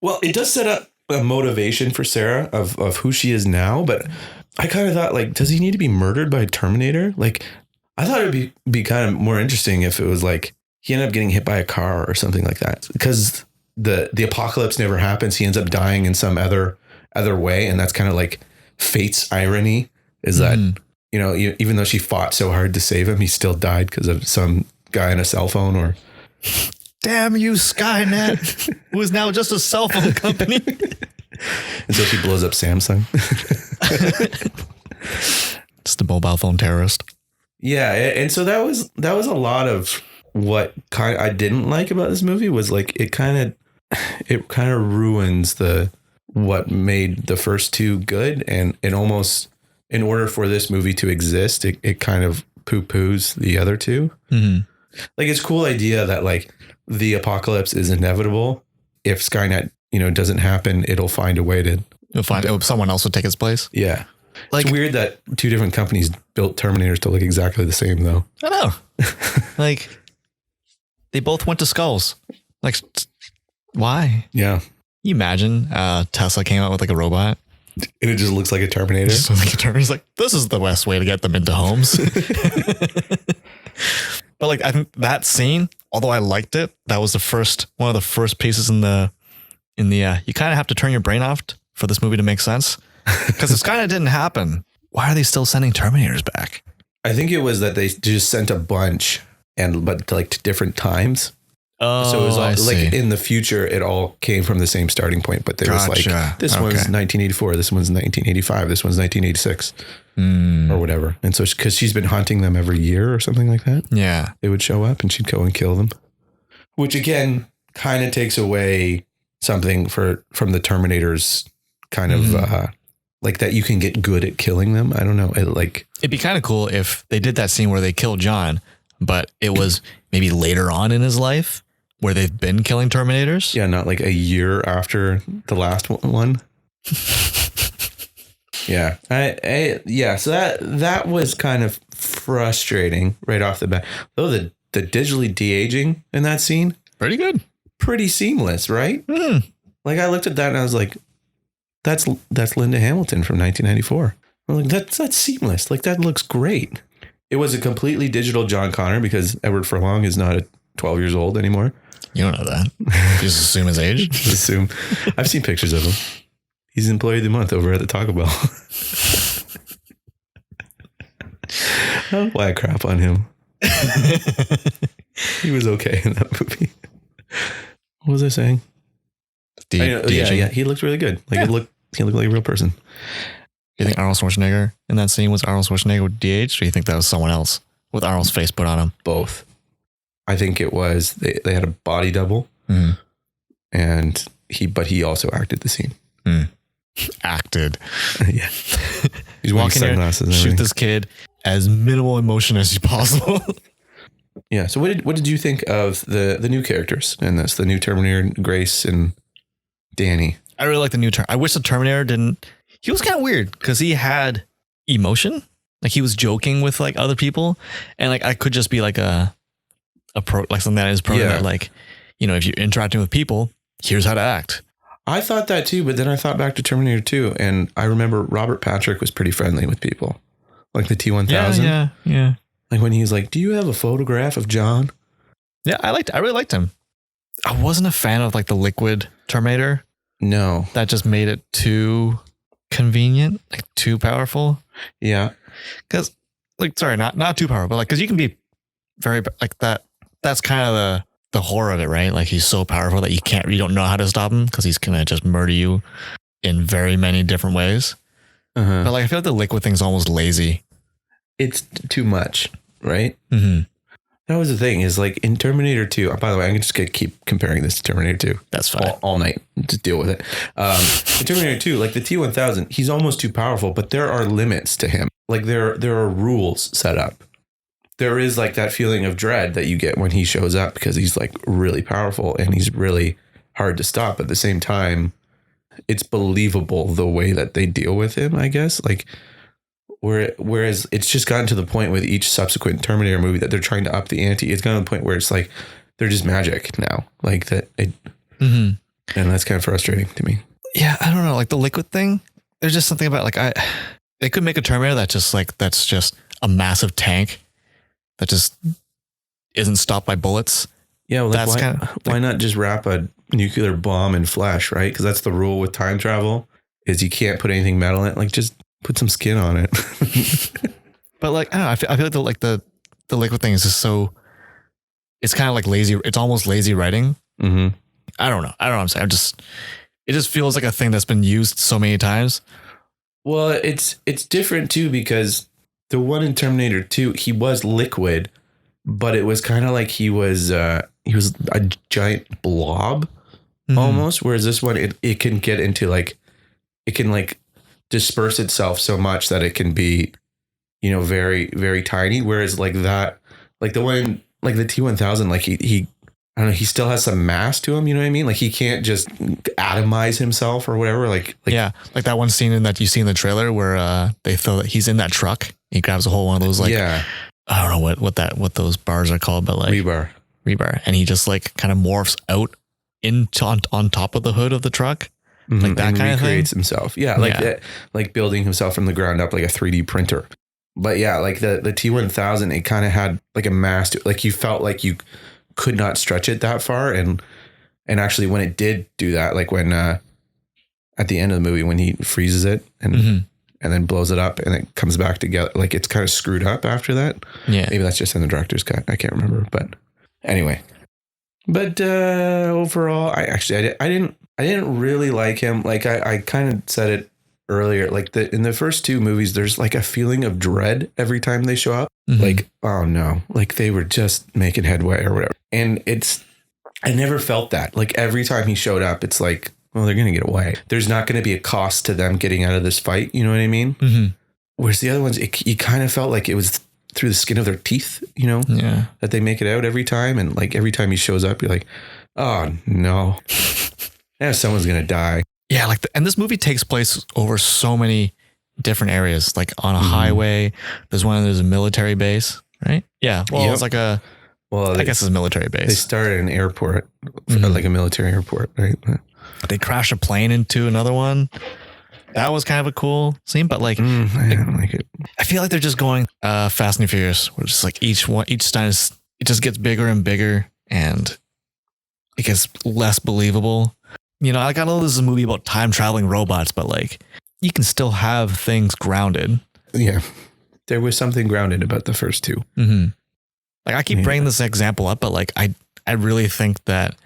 Well, it does set up a motivation for Sarah of who she is now, but I kind of thought, like, does he need to be murdered by Terminator? Like, I thought it'd be kind of more interesting if it was like he ended up getting hit by a car or something like that, because the apocalypse never happens. He ends up dying in some other way, and that's kind of like fate's irony, is that, you know, even though she fought so hard to save him, he still died because of some guy on a cell phone. Or
damn you, Skynet, who is now just a cell phone company.
And so she blows up Samsung.
Just a mobile phone terrorist.
Yeah, and so that was a lot of what kind I didn't like about this movie, was like it kind of ruins what made the first two good, and it almost, in order for this movie to exist, it kind of poo-poos the other two. Mm-hmm. Like, it's a cool idea that like the apocalypse is inevitable. If Skynet, you know, doesn't happen, it'll find a way to.
You'll find someone else will take its place.
Yeah. Like, it's weird that two different companies built Terminators to look exactly the same, though.
I know. Like, they both went to skulls. Like, why?
Yeah.
You imagine Tesla came out with like a robot.
And it just looks like a Terminator.
Just like a Terminator. He's like, this is the best way to get them into homes. But like, I think that scene, although I liked it, that was one of the first pieces in the you kind of have to turn your brain off for this movie to make sense, because this kind of didn't happen. Why are they still sending Terminators back?
I think it was that they just sent a bunch, but like to different times.
Oh,
so it was all, like in the future, it all came from the same starting point, but there was like, this one's 1984, this one's 1985, this one's 1986 or whatever. And so, because she's been hunting them every year or something like that.
Yeah.
They would show up and she'd go and kill them, which again, kind of takes away something from the Terminators, kind of like that you can get good at killing them. I don't know. It'd be
kind of cool if they did that scene where they killed John, but it was maybe later on in his life, where they've been killing Terminators.
Yeah, not like a year after the last one. Yeah. So that was kind of frustrating right off the bat. Though the digitally de-aging in that scene,
pretty good. Pretty
seamless, right? Like, I looked at that and I was like, that's Linda Hamilton from 1994. I'm like, that's seamless. Like, that looks great. It was a completely digital John Connor, because Edward Furlong is not 12 years old anymore.
You don't know that. You just assume his age.
Assume. I've seen pictures of him. He's Employee of the Month over at the Taco Bell. Why crap on him? He was okay in that movie. What was I saying? Yeah. He looked really good. Like, he looked like a real person.
You think Arnold Schwarzenegger in that scene was Arnold Schwarzenegger DH, or you think that was someone else with Arnold's face put on him?
Both. I think it was, they had a body double, and he also acted the scene.
Acted.
Yeah. He's walking sunglasses.
Shoot this kid as minimal emotion as possible.
Yeah. So what did you think of the new characters in this? The new Terminator, Grace and Danny.
I really like the new Terminator. I wish the Terminator didn't. He was kind of weird because he had emotion. Like he was joking with like other people, and like I could just be like a like something that is programmed that like, you know, if you're interacting with people, here's how to act.
I thought that too, but then I thought back to Terminator 2, and I remember Robert Patrick was pretty friendly with people, like the T-1000.
Yeah.
Like when he's like, "Do you have a photograph of John?"
Yeah, I really liked him. I wasn't a fan of like the liquid Terminator.
No,
That just made it too convenient, like too powerful.
yeah,
Because like, sorry, not too powerful, but like, because you can be very like that. That's kind of the horror of it, right? Like he's so powerful that you don't know how to stop him because he's gonna just murder you in very many different ways. But like, I feel like the liquid thing's almost lazy.
It's too much, right?
Mm-hmm.
That was the thing, is like in Terminator 2. By the way, I'm just gonna keep comparing this to Terminator 2.
That's fine.
All night to deal with it. In Terminator 2, like the T-1000, he's almost too powerful, but there are limits to him. Like there are rules set up. There is like that feeling of dread that you get when he shows up because he's like really powerful and he's really hard to stop. At the same time, it's believable the way that they deal with him, I guess. Like whereas it's just gotten to the point with each subsequent Terminator movie that they're trying to up the ante. It's gotten to the point where it's like they're just magic now. Like that and that's kind of frustrating to me.
Yeah, I don't know. Like the liquid thing, there's just something about like they could make a Terminator that's just a massive tank that just isn't stopped by bullets.
Yeah, well, like why not just wrap a nuclear bomb in flesh, right? Because that's the rule with time travel, is you can't put anything metal in it. Like just put some skin on it.
But like, I don't know, I feel like the liquid thing is just so, it's kind of like lazy. It's almost lazy writing.
Mm-hmm.
I don't know what I'm saying. It just feels like a thing that's been used so many times.
Well, it's different too, because the one in Terminator 2, he was liquid, but it was kind of like he was a giant blob almost. Whereas this one, it can get into like, it can like disperse itself so much that it can be, you know, very, very tiny. Whereas like that, like the one, like the T-1000, like he I don't know, he still has some mass to him, you know what I mean? Like he can't just atomize himself or whatever. Like
yeah, like that one scene that you see in the trailer where they throw that he's in that truck. He grabs a whole one of those, like, I don't know what those bars are called, but like rebar, and he just like kind of morphs out on top of the hood of the truck, like that kind of thing. Recreates
himself, like building himself from the ground up, like a 3D printer. But yeah, like the T-1000, it kind of had like a mass to, like you felt like you could not stretch it that far, and actually when it did do that, like when at the end of the movie when he freezes it and then blows it up and it comes back together, like it's kind of screwed up after that. Yeah, maybe that's just in the director's cut, I can't remember. But anyway, but overall, I didn't really like him. Like I kind of said it earlier, like in the first two movies, there's like a feeling of dread every time they show up. Like, oh no, like they were just making headway or whatever. And I never felt that. Like every time he showed up, it's like, well, they're going to get away. There's not going to be a cost to them getting out of this fight. You know what I mean? Whereas the other ones, you kind of felt like it was through the skin of their teeth, you know, that they make it out every time. And like every time he shows up, you're like, oh no, someone's going to die. Yeah. Like, and this movie takes place over so many different areas, like on a highway. There's a military base, right? Yeah. Well, it's like I guess it's a military base. They start at an airport, like a military airport, right? They crash a plane into another one. That was kind of a cool scene, but like, I don't like it. I feel like they're just going Fast and Furious, where it's like each time it just gets bigger and bigger, and it gets less believable. You know, like I know this is a movie about time traveling robots, but like you can still have things grounded. Yeah, there was something grounded about the first two. Like I keep bringing this example up, but like I really think that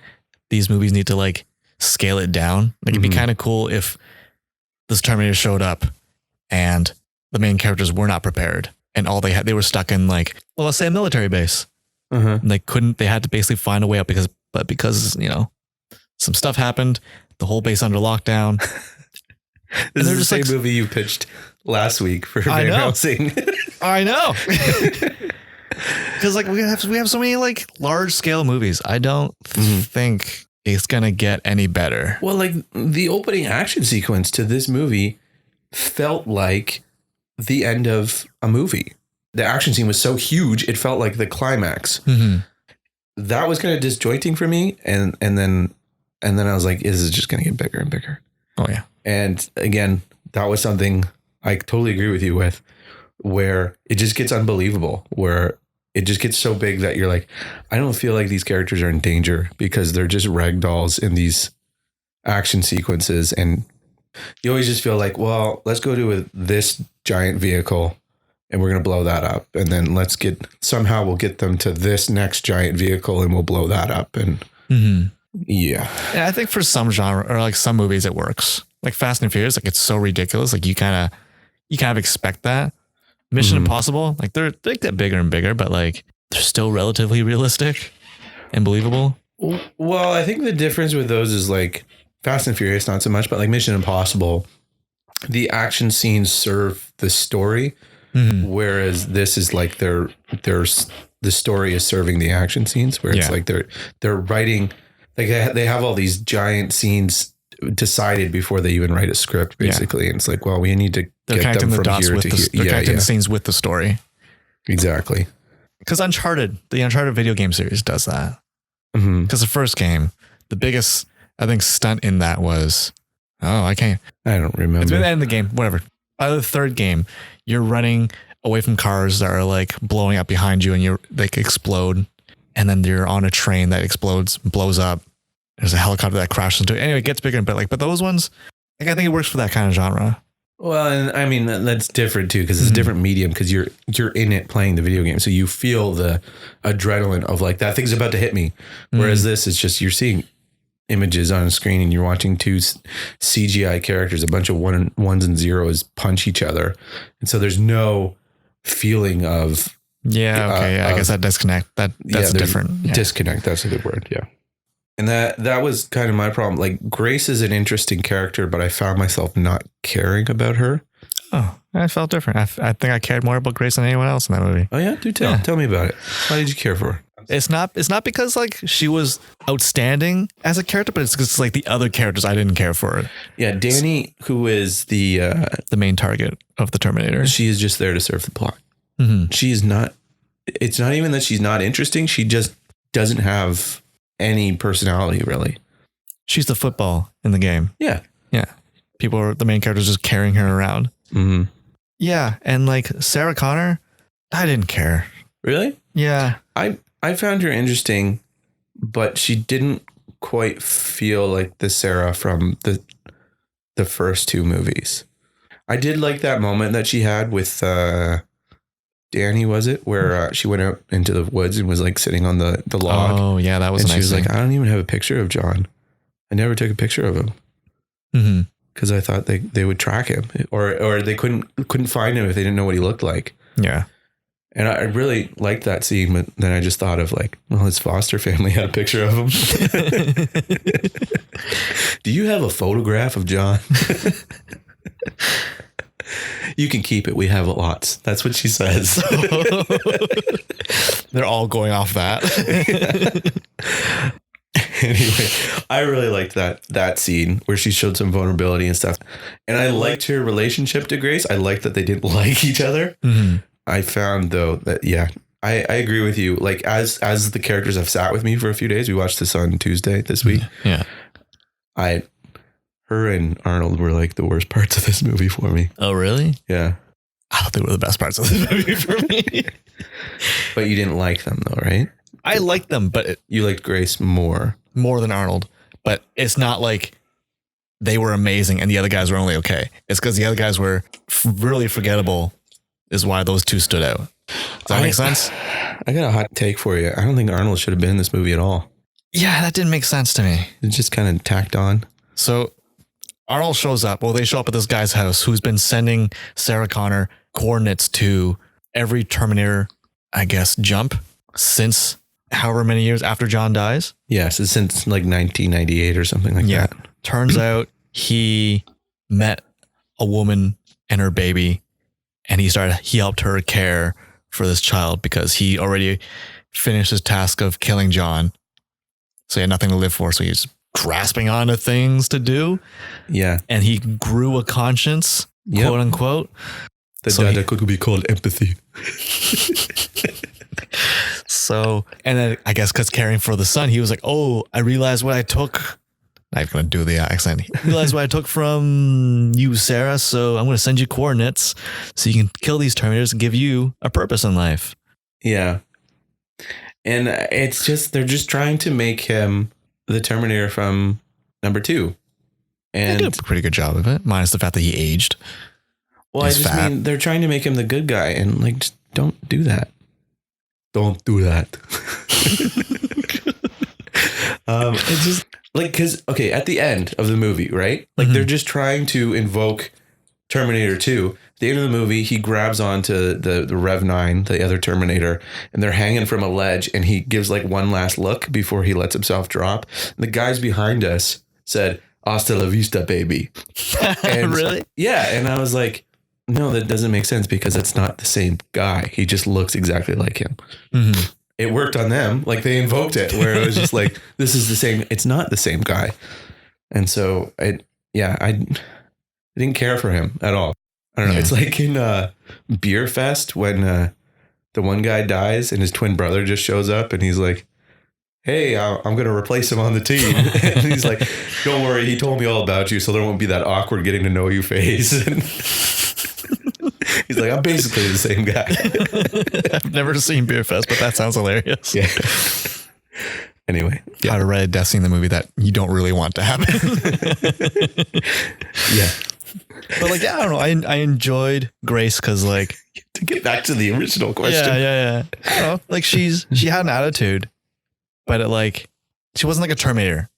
these movies need to like scale it down. Like it'd be kind of cool if this Terminator showed up and the main characters were not prepared, and all they were stuck in like, well, let's say a military base. And they had to basically find a way out because you know, some stuff happened, the whole base under lockdown. This is the same movie you pitched last week for Van Helsing. I know. Because like we have so many like large scale movies. I don't think it's gonna get any better. Well, like the opening action sequence to this movie felt like the end of a movie. The action scene was so huge, it felt like the climax.
Mm-hmm.
That was kind of disjointing for me. And then I was like, is it just going to get bigger and bigger?
Oh, yeah.
And again, that was something I totally agree with you with, where it just gets unbelievable, where it just gets so big that you're like, I don't feel like these characters are in danger because they're just ragdolls in these action sequences. And you always just feel like, well, let's go to this giant vehicle and we're going to blow that up. And then we'll get them to this next giant vehicle and we'll blow that up. And yeah.
I think for some genre or like some movies, it works. Like Fast and Furious, like it's so ridiculous. Like you kind of expect that. Mission Impossible, like they get bigger and bigger, but like they're still relatively realistic and believable.
Well, I think the difference with those is like Fast and Furious, not so much, but like Mission Impossible, the action scenes serve the story, whereas this is like the story is serving the action scenes, where it's like they're writing, like they have all these giant scenes decided before they even write a script, basically. And it's like, well, we need to get them from here to here.
They're connecting the scenes with the story.
Exactly.
Because the Uncharted video game series does that. Because the first game, the biggest, I think, stunt in that was, I don't remember. It's been the end of the game, whatever. By the third game, you're running away from cars that are like blowing up behind you and you're like explode. And then you're on a train that explodes, blows up. There's a helicopter that crashes into it. Anyway, it gets bigger, but those ones, like I think it works for that kind of genre.
Well, and I mean, that's different too, because it's a different medium, because you're in it playing the video game. So you feel the adrenaline of like, that thing's about to hit me. Whereas this is just, you're seeing images on a screen and you're watching two CGI characters, a bunch of ones and zeros punch each other. And so there's no feeling of,
I guess that disconnect. That's different.
Disconnect. That's a good word. Yeah. And that was kind of my problem. Like Grace is an interesting character, but I found myself not caring about her.
Oh, I felt different. I think I cared more about Grace than anyone else in that movie.
Oh yeah? Do tell. Yeah. Tell me about it. Why did you care for her?
It's not because like she was outstanding as a character, but it's because like the other characters I didn't care for.
Yeah, Danny, who is the
main target of the Terminator.
She is just there to serve the plot. She is not. It's not even that she's not interesting. She just doesn't have any personality, really.
She's the football in the game.
Yeah.
The main characters just carrying her around. Yeah, and like Sarah Connor, I didn't care.
Really?
Yeah.
I found her interesting, but she didn't quite feel like the Sarah from the first two movies. I did like that moment that she had with Danny, was it? Where she went out into the woods and was like sitting on the log.
Oh, yeah, that was
nice.
And
she was like, I don't even have a picture of John. I never took a picture of him. Because I thought they would track him, or they couldn't find him if they didn't know what he looked like.
Yeah.
And I really liked that scene, but then I just thought of like, well, his foster family had a picture of him. Do you have a photograph of John? You can keep it. We have lots. That's what she says.
They're all going off that.
Anyway, I really liked that scene where she showed some vulnerability and stuff. And I liked her relationship to Grace. I liked that they didn't like each other. I found though that, I agree with you. Like as the characters have sat with me for a few days, we watched this on Tuesday this week.
Yeah.
Her and Arnold were like the worst parts of this movie for me.
Oh, really?
Yeah.
I thought they were the best parts of this movie for me.
But you didn't like them though, right?
I liked them, but
you liked Grace more
than Arnold. But it's not like they were amazing and the other guys were only okay. It's because the other guys were really forgettable is why those two stood out. Does that make sense?
I got a hot take for you. I don't think Arnold should have been in this movie at all.
Yeah, that didn't make sense to me.
It just kind of tacked on.
So Arnold shows up. Well, they show up at this guy's house who's been sending Sarah Connor coordinates to every Terminator, I guess, jump since however many years after John dies.
Yes, since like 1998 or something like that.
Turns out he met a woman and her baby, and he helped her care for this child because he already finished his task of killing John. So he had nothing to live for. So he's grasping onto things to do.
Yeah.
And he grew a conscience, quote unquote.
That could be called empathy.
So, and then I guess because caring for the son, he was like, oh, I realized what I took. I'm not going to do the accent. I realized what I took from you, Sarah. So I'm going to send you coordinates so you can kill these Terminators and give you a purpose in life.
Yeah. And it's just, they're just trying to make him the Terminator from number 2. And
they did a pretty good job of it, minus the fact that he aged.
Well, I just mean they're trying to make him the good guy, and like, just don't do that. Don't do that. It's just like, because, okay, at the end of the movie, right? Like, they're just trying to invoke Terminator 2. At the end of the movie, he grabs onto the Rev 9, the other Terminator, and they're hanging from a ledge, and he gives like one last look before he lets himself drop. And the guys behind us said, "Hasta la vista, baby." And
really?
Yeah. And I was like, no, that doesn't make sense because it's not the same guy. He just looks exactly like him. Mm-hmm. It worked on them. Like, they invoked it where it was just like, this is the same. It's not the same guy. And so I didn't care for him at all. I don't know. Yeah. It's like in Beer Fest when the one guy dies and his twin brother just shows up and he's like, "Hey, I'm going to replace him on the team." And he's like, "Don't worry. He told me all about you. So there won't be that awkward getting to know you phase." And he's like, "I'm basically the same guy."
I've never seen Beer Fest, but that sounds hilarious.
Yeah. Anyway.
Yeah. How to write a death scene in the movie that you don't really want to happen.
Yeah.
But like, yeah, I don't know. I enjoyed Grace because, like,
to get back to the original question.
Yeah. I don't know. Like, she had an attitude, but she wasn't like a Terminator,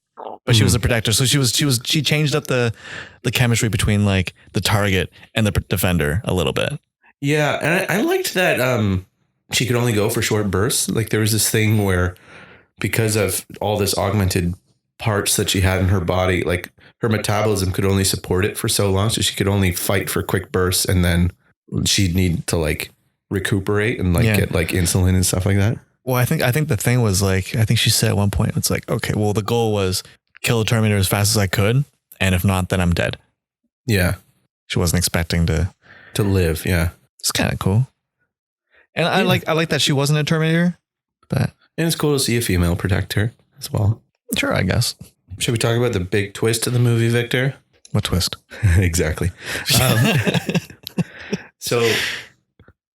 but she was a protector. So she changed up the chemistry between like the target and the defender a little bit.
Yeah. And I liked that she could only go for short bursts. Like, there was this thing where, because of all this augmented parts that she had in her body, like, her metabolism could only support it for so long. So she could only fight for quick bursts, and then she'd need to like recuperate and like get like insulin and stuff like that.
Well, I think the thing was, like, I think she said at one point, it's like, okay, well, the goal was kill the Terminator as fast as I could. And if not, then I'm dead.
Yeah.
She wasn't expecting to
live. Yeah.
It's kind of cool. And I like that she wasn't a Terminator, but.
And it's cool to see a female protector as well.
Sure, I guess.
Should we talk about the big twist of the movie, Victor?
What twist?
Exactly. So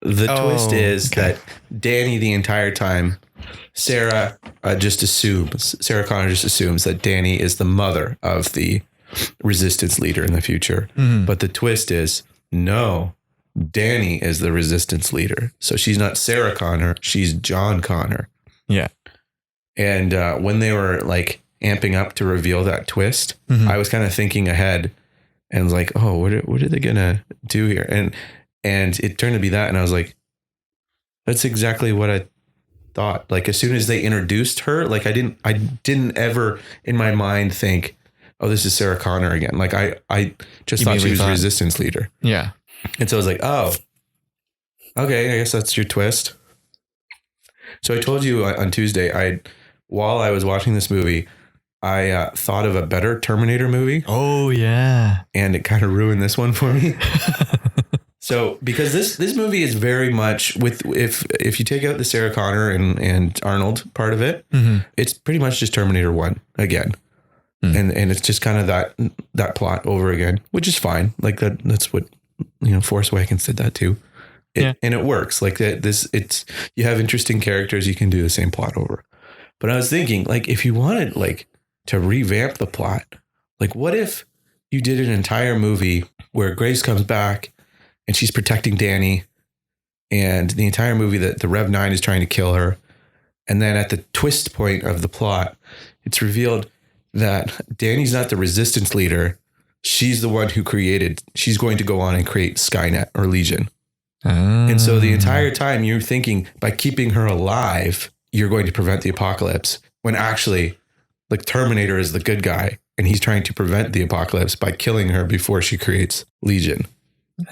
the twist is that Danny, the entire time, Sarah Connor just assumes that Danny is the mother of the resistance leader in the future. Mm-hmm. But the twist is, no, Danny is the resistance leader. So she's not Sarah Connor, she's John Connor.
Yeah.
And when they were like amping up to reveal that twist, I was kind of thinking ahead and was like, oh, what are they gonna do here? And it turned to be that, and I was like, that's exactly what I thought. Like, as soon as they introduced her, like, I didn't ever in my mind think, oh, this is Sarah Connor again. Like, I just thought she was resistance leader.
Yeah.
And so I was like, oh, okay, I guess that's your twist. So I told you on Tuesday, while I was watching this movie, I thought of a better Terminator movie.
Oh, yeah.
And it kind of ruined this one for me. So, because this movie is very much if you take out the Sarah Connor and Arnold part of it, it's pretty much just Terminator 1 again. And it's just kind of that plot over again, which is fine. Like that's what, Force Awakens did that too. And it works like that. You have interesting characters. You can do the same plot over. But I was thinking, like, if you wanted like to revamp the plot, like, what if you did an entire movie where Grace comes back and she's protecting Danny, and the entire movie that the Rev 9 is trying to kill her. And then at the twist point of the plot, it's revealed that Danny's not the resistance leader. She's the one she's going to go on and create Skynet or Legion. And so the entire time you're thinking, by keeping her alive, you're going to prevent the apocalypse, when actually, like, Terminator is the good guy and he's trying to prevent the apocalypse by killing her before she creates Legion.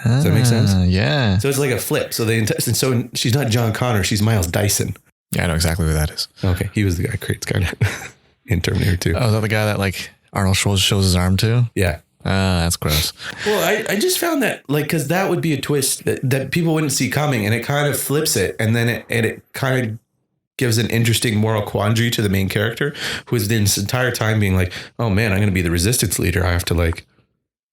Does that make sense?
Yeah.
So it's like a flip. So so she's not John Connor, she's Miles Dyson.
Yeah, I know exactly who that is.
Okay, he was the guy who created Skynet in Terminator 2.
Oh, is that the guy that like Arnold shows his arm to?
Yeah.
That's gross.
Well, I just found that like, cause that would be a twist that people wouldn't see coming, and it kind of flips it. And then it kind of gives an interesting moral quandary to the main character, who has this entire time being like, oh man, I'm going to be the resistance leader. I have to like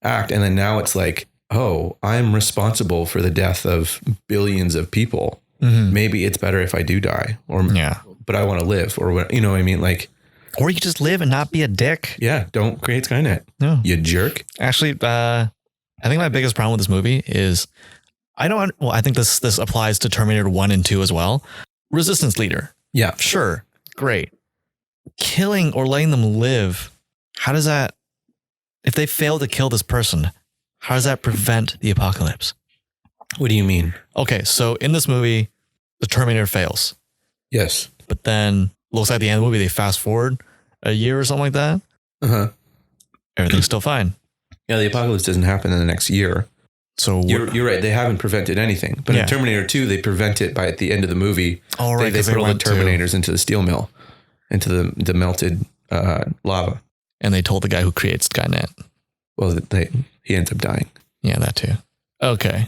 act. And then now it's like, oh, I'm responsible for the death of billions of people. Mm-hmm. Maybe it's better if I do die, but I want to live, or what, you know what I mean? Like,
or you could just live and not be a dick.
Yeah. Don't create Skynet. No, you jerk.
Actually, I think my biggest problem with this movie is I think this applies to Terminator 1 and 2 as well. Resistance leader.
Yeah.
Sure. Great. Killing or letting them live. How does that, if they fail to kill this person, how does that prevent the apocalypse?
What do you mean?
Okay. So in this movie, the Terminator fails.
Yes.
But then looks like at the end of the movie, they fast forward a year or something like that. Uh-huh. Everything's still fine.
Yeah. The apocalypse doesn't happen in the next year. So you're right. They haven't prevented anything, but in Terminator 2, they prevent it by at the end of the movie.
Oh, right.
They put all the Terminators into the steel mill, into the melted lava.
And they told the guy who creates Skynet.
Well, he ends up dying.
Yeah, that too. Okay.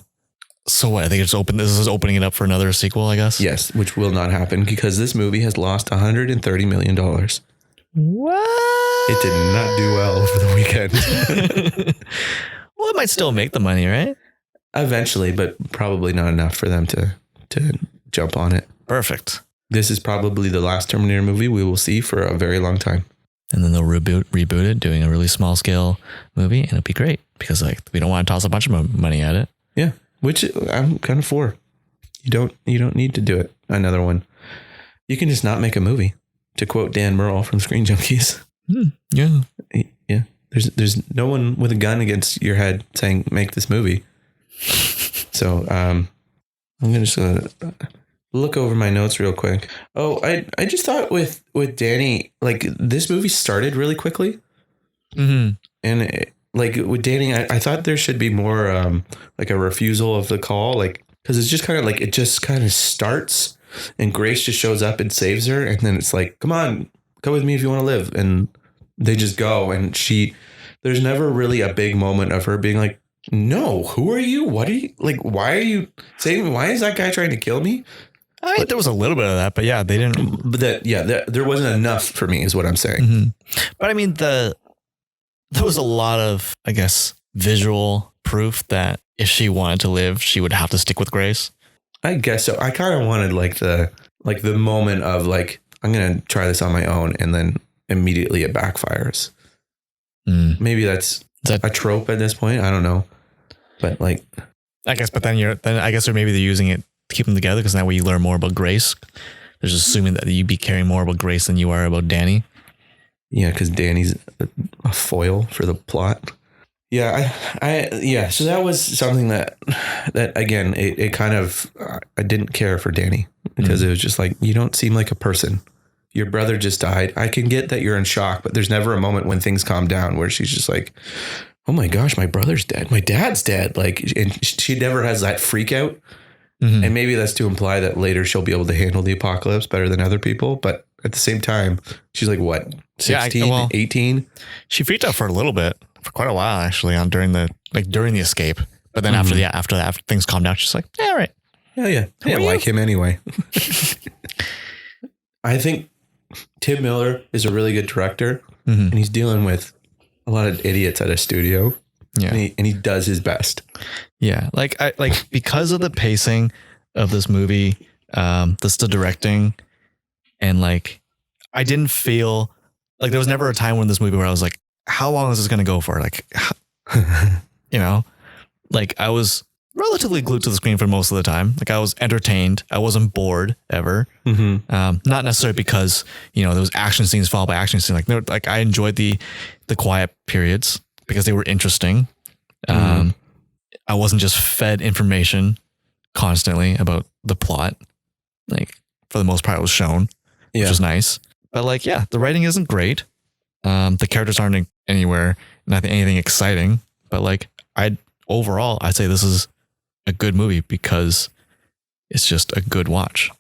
So what? I think this is opening it up for another sequel, I guess.
Yes, which will not happen because this movie has lost $130 million.
What?
It did not do well over the weekend.
Well, it might still make the money, right?
Eventually, but probably not enough for them to jump on it.
Perfect.
This is probably the last Terminator movie we will see for a very long time.
And then they'll reboot it, doing a really small scale movie, and it'll be great because like we don't want to toss a bunch of money at it.
Yeah, which I'm kind of for. You don't need to do it. Another one. You can just not make a movie. To quote Dan Murrell from Screen Junkies.
Yeah.
Yeah. There's no one with a gun against your head saying, make this movie. So, I'm going to just look over my notes real quick. Oh, I just thought with Danny, like this movie started really quickly. Mm-hmm. And like with Danny, I thought there should be more, like a refusal of the call, like, cause it's just kind of like, it just kind of starts and Grace just shows up and saves her. And then it's like, come on, come with me if you want to live. And they just go, and there's never really a big moment of her being like, no, who are you? What are you like? Why are you saying, why is that guy trying to kill me?
I mean, there was a little bit of that, but yeah, they didn't.
But there wasn't enough for me is what I'm saying.
Mm-hmm. But I mean, there was a lot of, I guess, visual proof that if she wanted to live, she would have to stick with Grace.
I guess so. I kind of wanted like the moment of like, I'm going to try this on my own. And then immediately it backfires. Maybe that's a trope at this point. I don't know, but like,
I guess. But then I guess maybe they're using it to keep them together because that way you learn more about Grace. They're just assuming that you'd be caring more about Grace than you are about Danny.
Yeah, because Danny's a foil for the plot. Yeah, So that was something that again, it kind of I didn't care for Danny because it was just like, you don't seem like a person. Your brother just died. I can get that you're in shock, but there's never a moment when things calm down where she's just like, oh my gosh, my brother's dead. My dad's dead. Like, and she never has that freak out. Mm-hmm. And maybe that's to imply that later she'll be able to handle the apocalypse better than other people. But at the same time, she's like, what, 16, 18?
She freaked out for a little bit, for quite a while, actually, during the escape. But then after that, things calmed down, she's like, yeah, all right.
Yeah. I didn't like him anyway. I think Tim Miller is a really good director, and he's dealing with a lot of idiots at a studio. Yeah. And he does his best.
Yeah. Because of the pacing of this movie, the directing, and like, I didn't feel like there was never a time in this movie where I was like, how long is this going to go for? Like, like I was relatively glued to the screen for most of the time. Like I was entertained. I wasn't bored ever. Mm-hmm. Not necessarily because, there was action scenes followed by action scenes. Like I enjoyed the quiet periods because they were interesting. I wasn't just fed information constantly about the plot. Like for the most part, it was shown, which was nice. But like, yeah, the writing isn't great. The characters aren't anywhere, not anything exciting. But like, I'd say this is a good movie because it's just a good watch.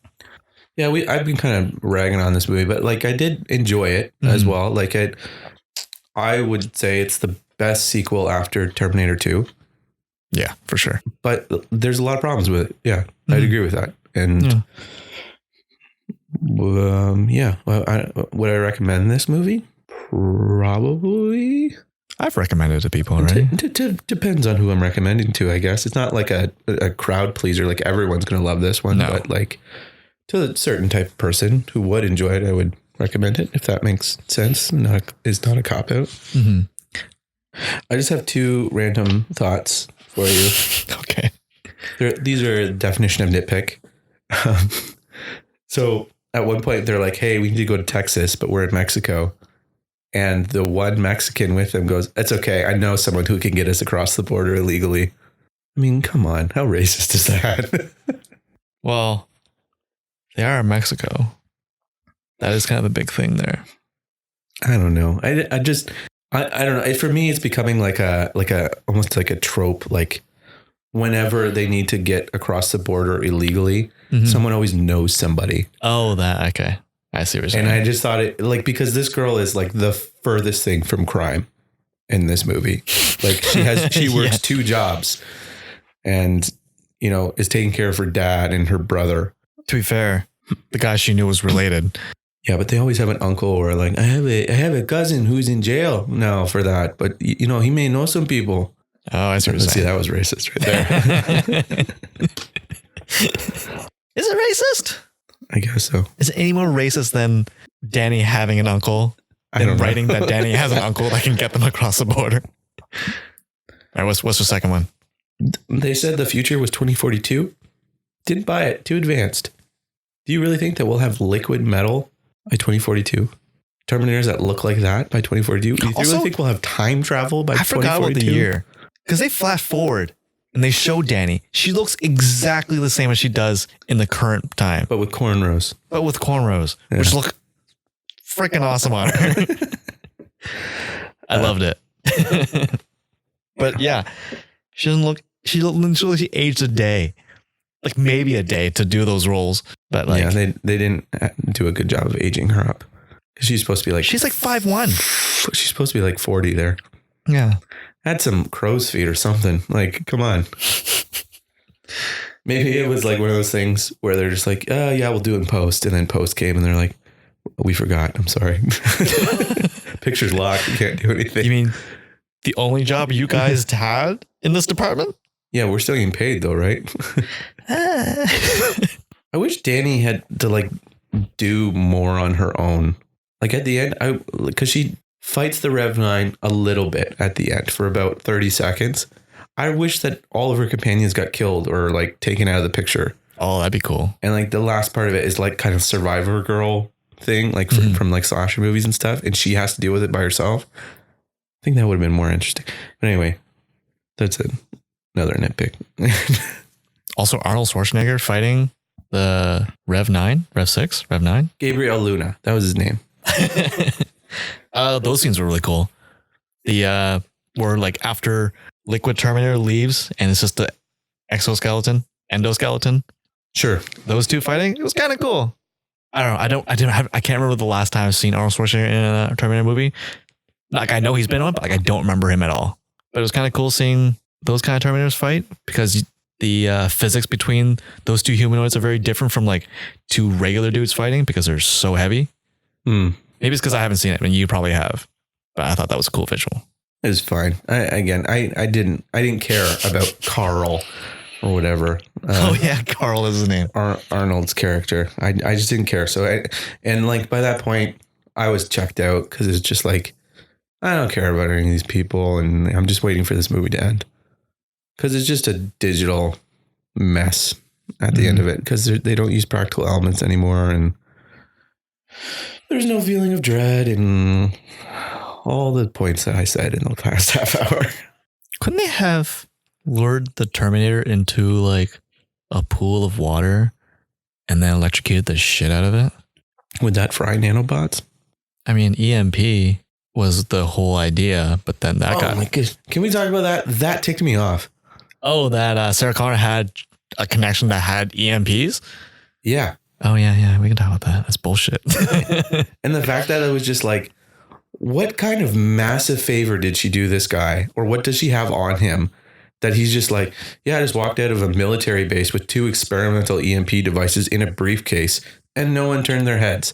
Yeah, I've been kind of ragging on this movie, but like I did enjoy it as well. Like I would say it's the best sequel after Terminator 2.
Yeah, for sure.
But there's a lot of problems with it. Yeah, I'd agree with that. And would I recommend this movie? Probably.
I've recommended it to people already.
Depends on who I'm recommending to, I guess. It's not like a crowd pleaser. Like everyone's going to love this one. No. But like to a certain type of person who would enjoy it, I would recommend it, if that makes sense. It's not a cop-out. Mm-hmm. I just have 2 random thoughts for you.
Okay.
These are a definition of nitpick. So at one point they're like, hey, we need to go to Texas, but we're in Mexico. And the one Mexican with them goes, it's okay. I know someone who can get us across the border illegally. I mean, come on. How racist is that?
Well, they are in Mexico. That is kind of the big thing there.
I don't know. I don't know. For me, it's becoming like almost like a trope. Like whenever they need to get across the border illegally, someone always knows somebody.
Oh, okay. I see what you're saying.
And I just thought it because this girl is like the furthest thing from crime in this movie. Like she works 2 jobs and, is taking care of her dad and her brother.
To be fair, the guy she knew was related.
Yeah, but they always have an uncle or like, I have a cousin who's in jail now for that. But, he may know some people.
Oh, I see what you're saying.
See, that was racist right
there. Is it racist?
I guess so.
Is it any more racist than Danny having an uncle and writing that Danny has an uncle that can get them across the border? All right, what's the second one?
They said the future was 2042. Didn't buy it. Too advanced. Do you really think that we'll have liquid metal by 2042? Terminators that look like that by 2042? Do you really think we'll have time travel by 2042? I forgot about the year.
Because they flash forward and they show Danny. She looks exactly the same as she does in the current time.
But with cornrows.
Yeah. Which look freaking awesome on her. I loved it. But yeah, she aged a day. Like maybe a day to do those roles. But like,
yeah, they didn't do a good job of aging her up. She's supposed to be like,
she's like 5'1".
She's supposed to be like 40 there.
Yeah.
Had some crow's feet or something. Like, come on. Maybe it was like one of those things where they're just like, oh yeah, we'll do it in post. And then post came and they're like, we forgot. I'm sorry. Picture's locked. You can't do anything.
You mean the only job you guys had in this department?
Yeah, we're still getting paid though, right? I wish Danny had to like do more on her own. Like at the end, because she fights the Rev 9 a little bit at the end for about 30 seconds. I wish that all of her companions got killed or like taken out of the picture.
Oh, that'd be cool.
And like the last part of it is like kind of Survivor Girl thing, like from like slasher movies and stuff. And she has to deal with it by herself. I think that would have been more interesting. But anyway, that's another nitpick.
Also, Arnold Schwarzenegger fighting the Rev 6.
Gabriel Luna. That was his name.
Those scenes were really cool. The where like after Liquid Terminator leaves and it's just the endoskeleton.
Sure.
Those two fighting. It was kind of cool. I don't know. I can't remember the last time I've seen Arnold Schwarzenegger in a Terminator movie. Like I know he's been on, but like I don't remember him at all. But it was kind of cool seeing those kind of Terminators fight because the physics between those two humanoids are very different from like two regular dudes fighting because they're so heavy. Maybe it's because I haven't seen it. I mean, you probably have, but I thought that was a cool visual.
It was fine. I didn't care about Carl or whatever.
Oh yeah, Carl is his name.
Arnold's character. I just didn't care. So and like by that point, I was checked out because it's just like I don't care about any of these people, and I'm just waiting for this movie to end because it's just a digital mess at the end of it because they don't use practical elements anymore, and there's no feeling of dread and all the points that I said in the past half hour.
Couldn't they have lured the Terminator into like a pool of water and then electrocuted the shit out of it?
Would that fry nanobots?
I mean, EMP was the whole idea, but then that got...
my goodness. Can we talk about that? That ticked me off.
Oh, that Sarah Connor had a connection that had EMPs?
Yeah.
Oh, yeah. We can talk about that. That's bullshit.
And the fact that it was just like, what kind of massive favor did she do this guy? Or what does she have on him that he's just like, yeah, I just walked out of a military base with 2 experimental EMP devices in a briefcase and no one turned their heads.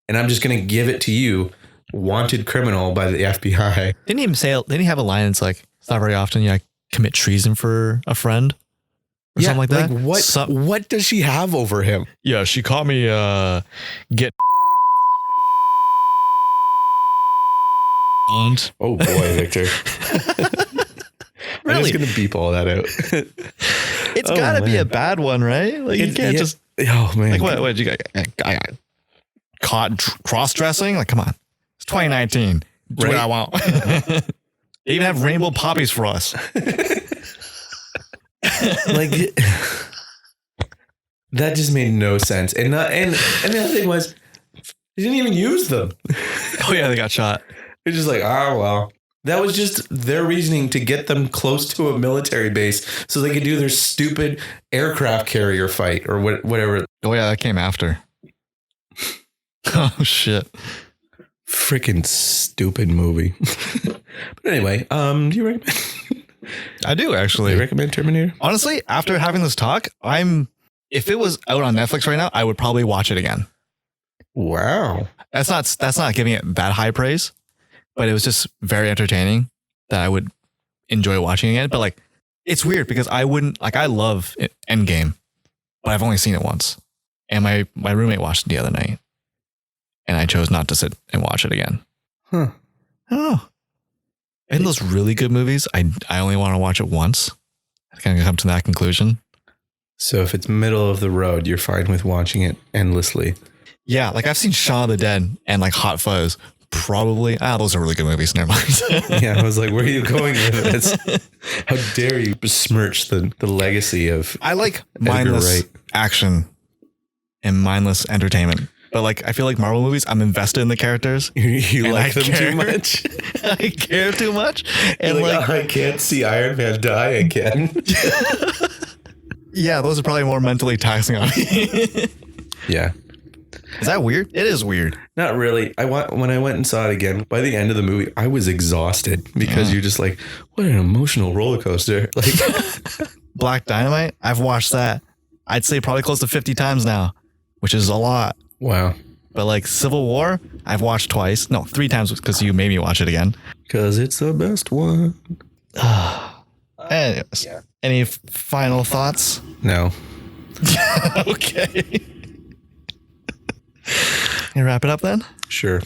And I'm just going to give it to you, wanted criminal by the FBI.
Didn't he have a line that's like, it's not very often you commit treason for a friend or something like that?
Like what does she have over him?
Yeah, she caught me get and
oh boy, Victor.
Really?
I'm just gonna beep all that out.
It's gotta be a bad one, right? Like you can't just.
Oh man!
Like what? Did you get? I got caught cross dressing? Like come on, it's 2019. Do what I want. They even have rainbow poppies for us.
Like that just made no sense. And the other thing was, he didn't even use them.
Oh yeah, they got shot.
It's just like, oh well. That was just their reasoning to get them close to a military base so they could do their stupid aircraft carrier fight or whatever.
Oh yeah, that came after. Oh shit.
Freaking stupid movie. But anyway, do you recommend?
I do actually.
Do you recommend Terminator?
Honestly, after having this talk, if it was out on Netflix right now, I would probably watch it again.
Wow.
That's not giving it that high praise, but it was just very entertaining that I would enjoy watching again. But like, it's weird because I love Endgame, but I've only seen it once. And my roommate watched it the other night and I chose not to sit and watch it again.
Huh.
I don't know. In those really good movies, I only want to watch it once. I kind of come to that conclusion.
So if it's middle of the road, you're fine with watching it endlessly.
Yeah. Like I've seen Shaun of the Dead and like Hot Fuzz. Probably. Those are really good movies. Never mind.
Yeah, I was like, where are you going with this? How dare you besmirch the legacy of
I like mindless action and mindless entertainment. But like, I feel like Marvel movies, I'm invested in the characters.
You like them too much?
I care too much. And
like, I can't see Iron Man die again.
Yeah, those are probably more mentally taxing on me.
Yeah.
Is that weird? It is weird.
Not really. When I went and saw it again, by the end of the movie, I was exhausted because you're just like, what an emotional roller coaster. Like
Black Dynamite, I've watched that. I'd say probably close to 50 times now, which is a lot.
Wow.
But like Civil War, I've watched twice. No, 3 times because you made me watch it again.
Because it's the best one.
Anyways, any final thoughts?
No.
Okay. You wrap it up then?
Sure.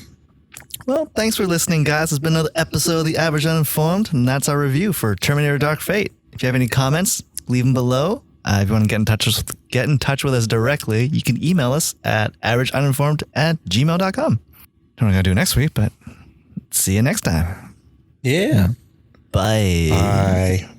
Well, thanks for listening, guys. It's been another episode of The Average Uninformed, and that's our review for Terminator Dark Fate. If you have any comments, leave them below. If you want to get in touch with us directly, you can email us at averageuninformed@gmail.com. Don't know what I'm going to do next week, but see you next time.
Yeah.
Bye.
Bye.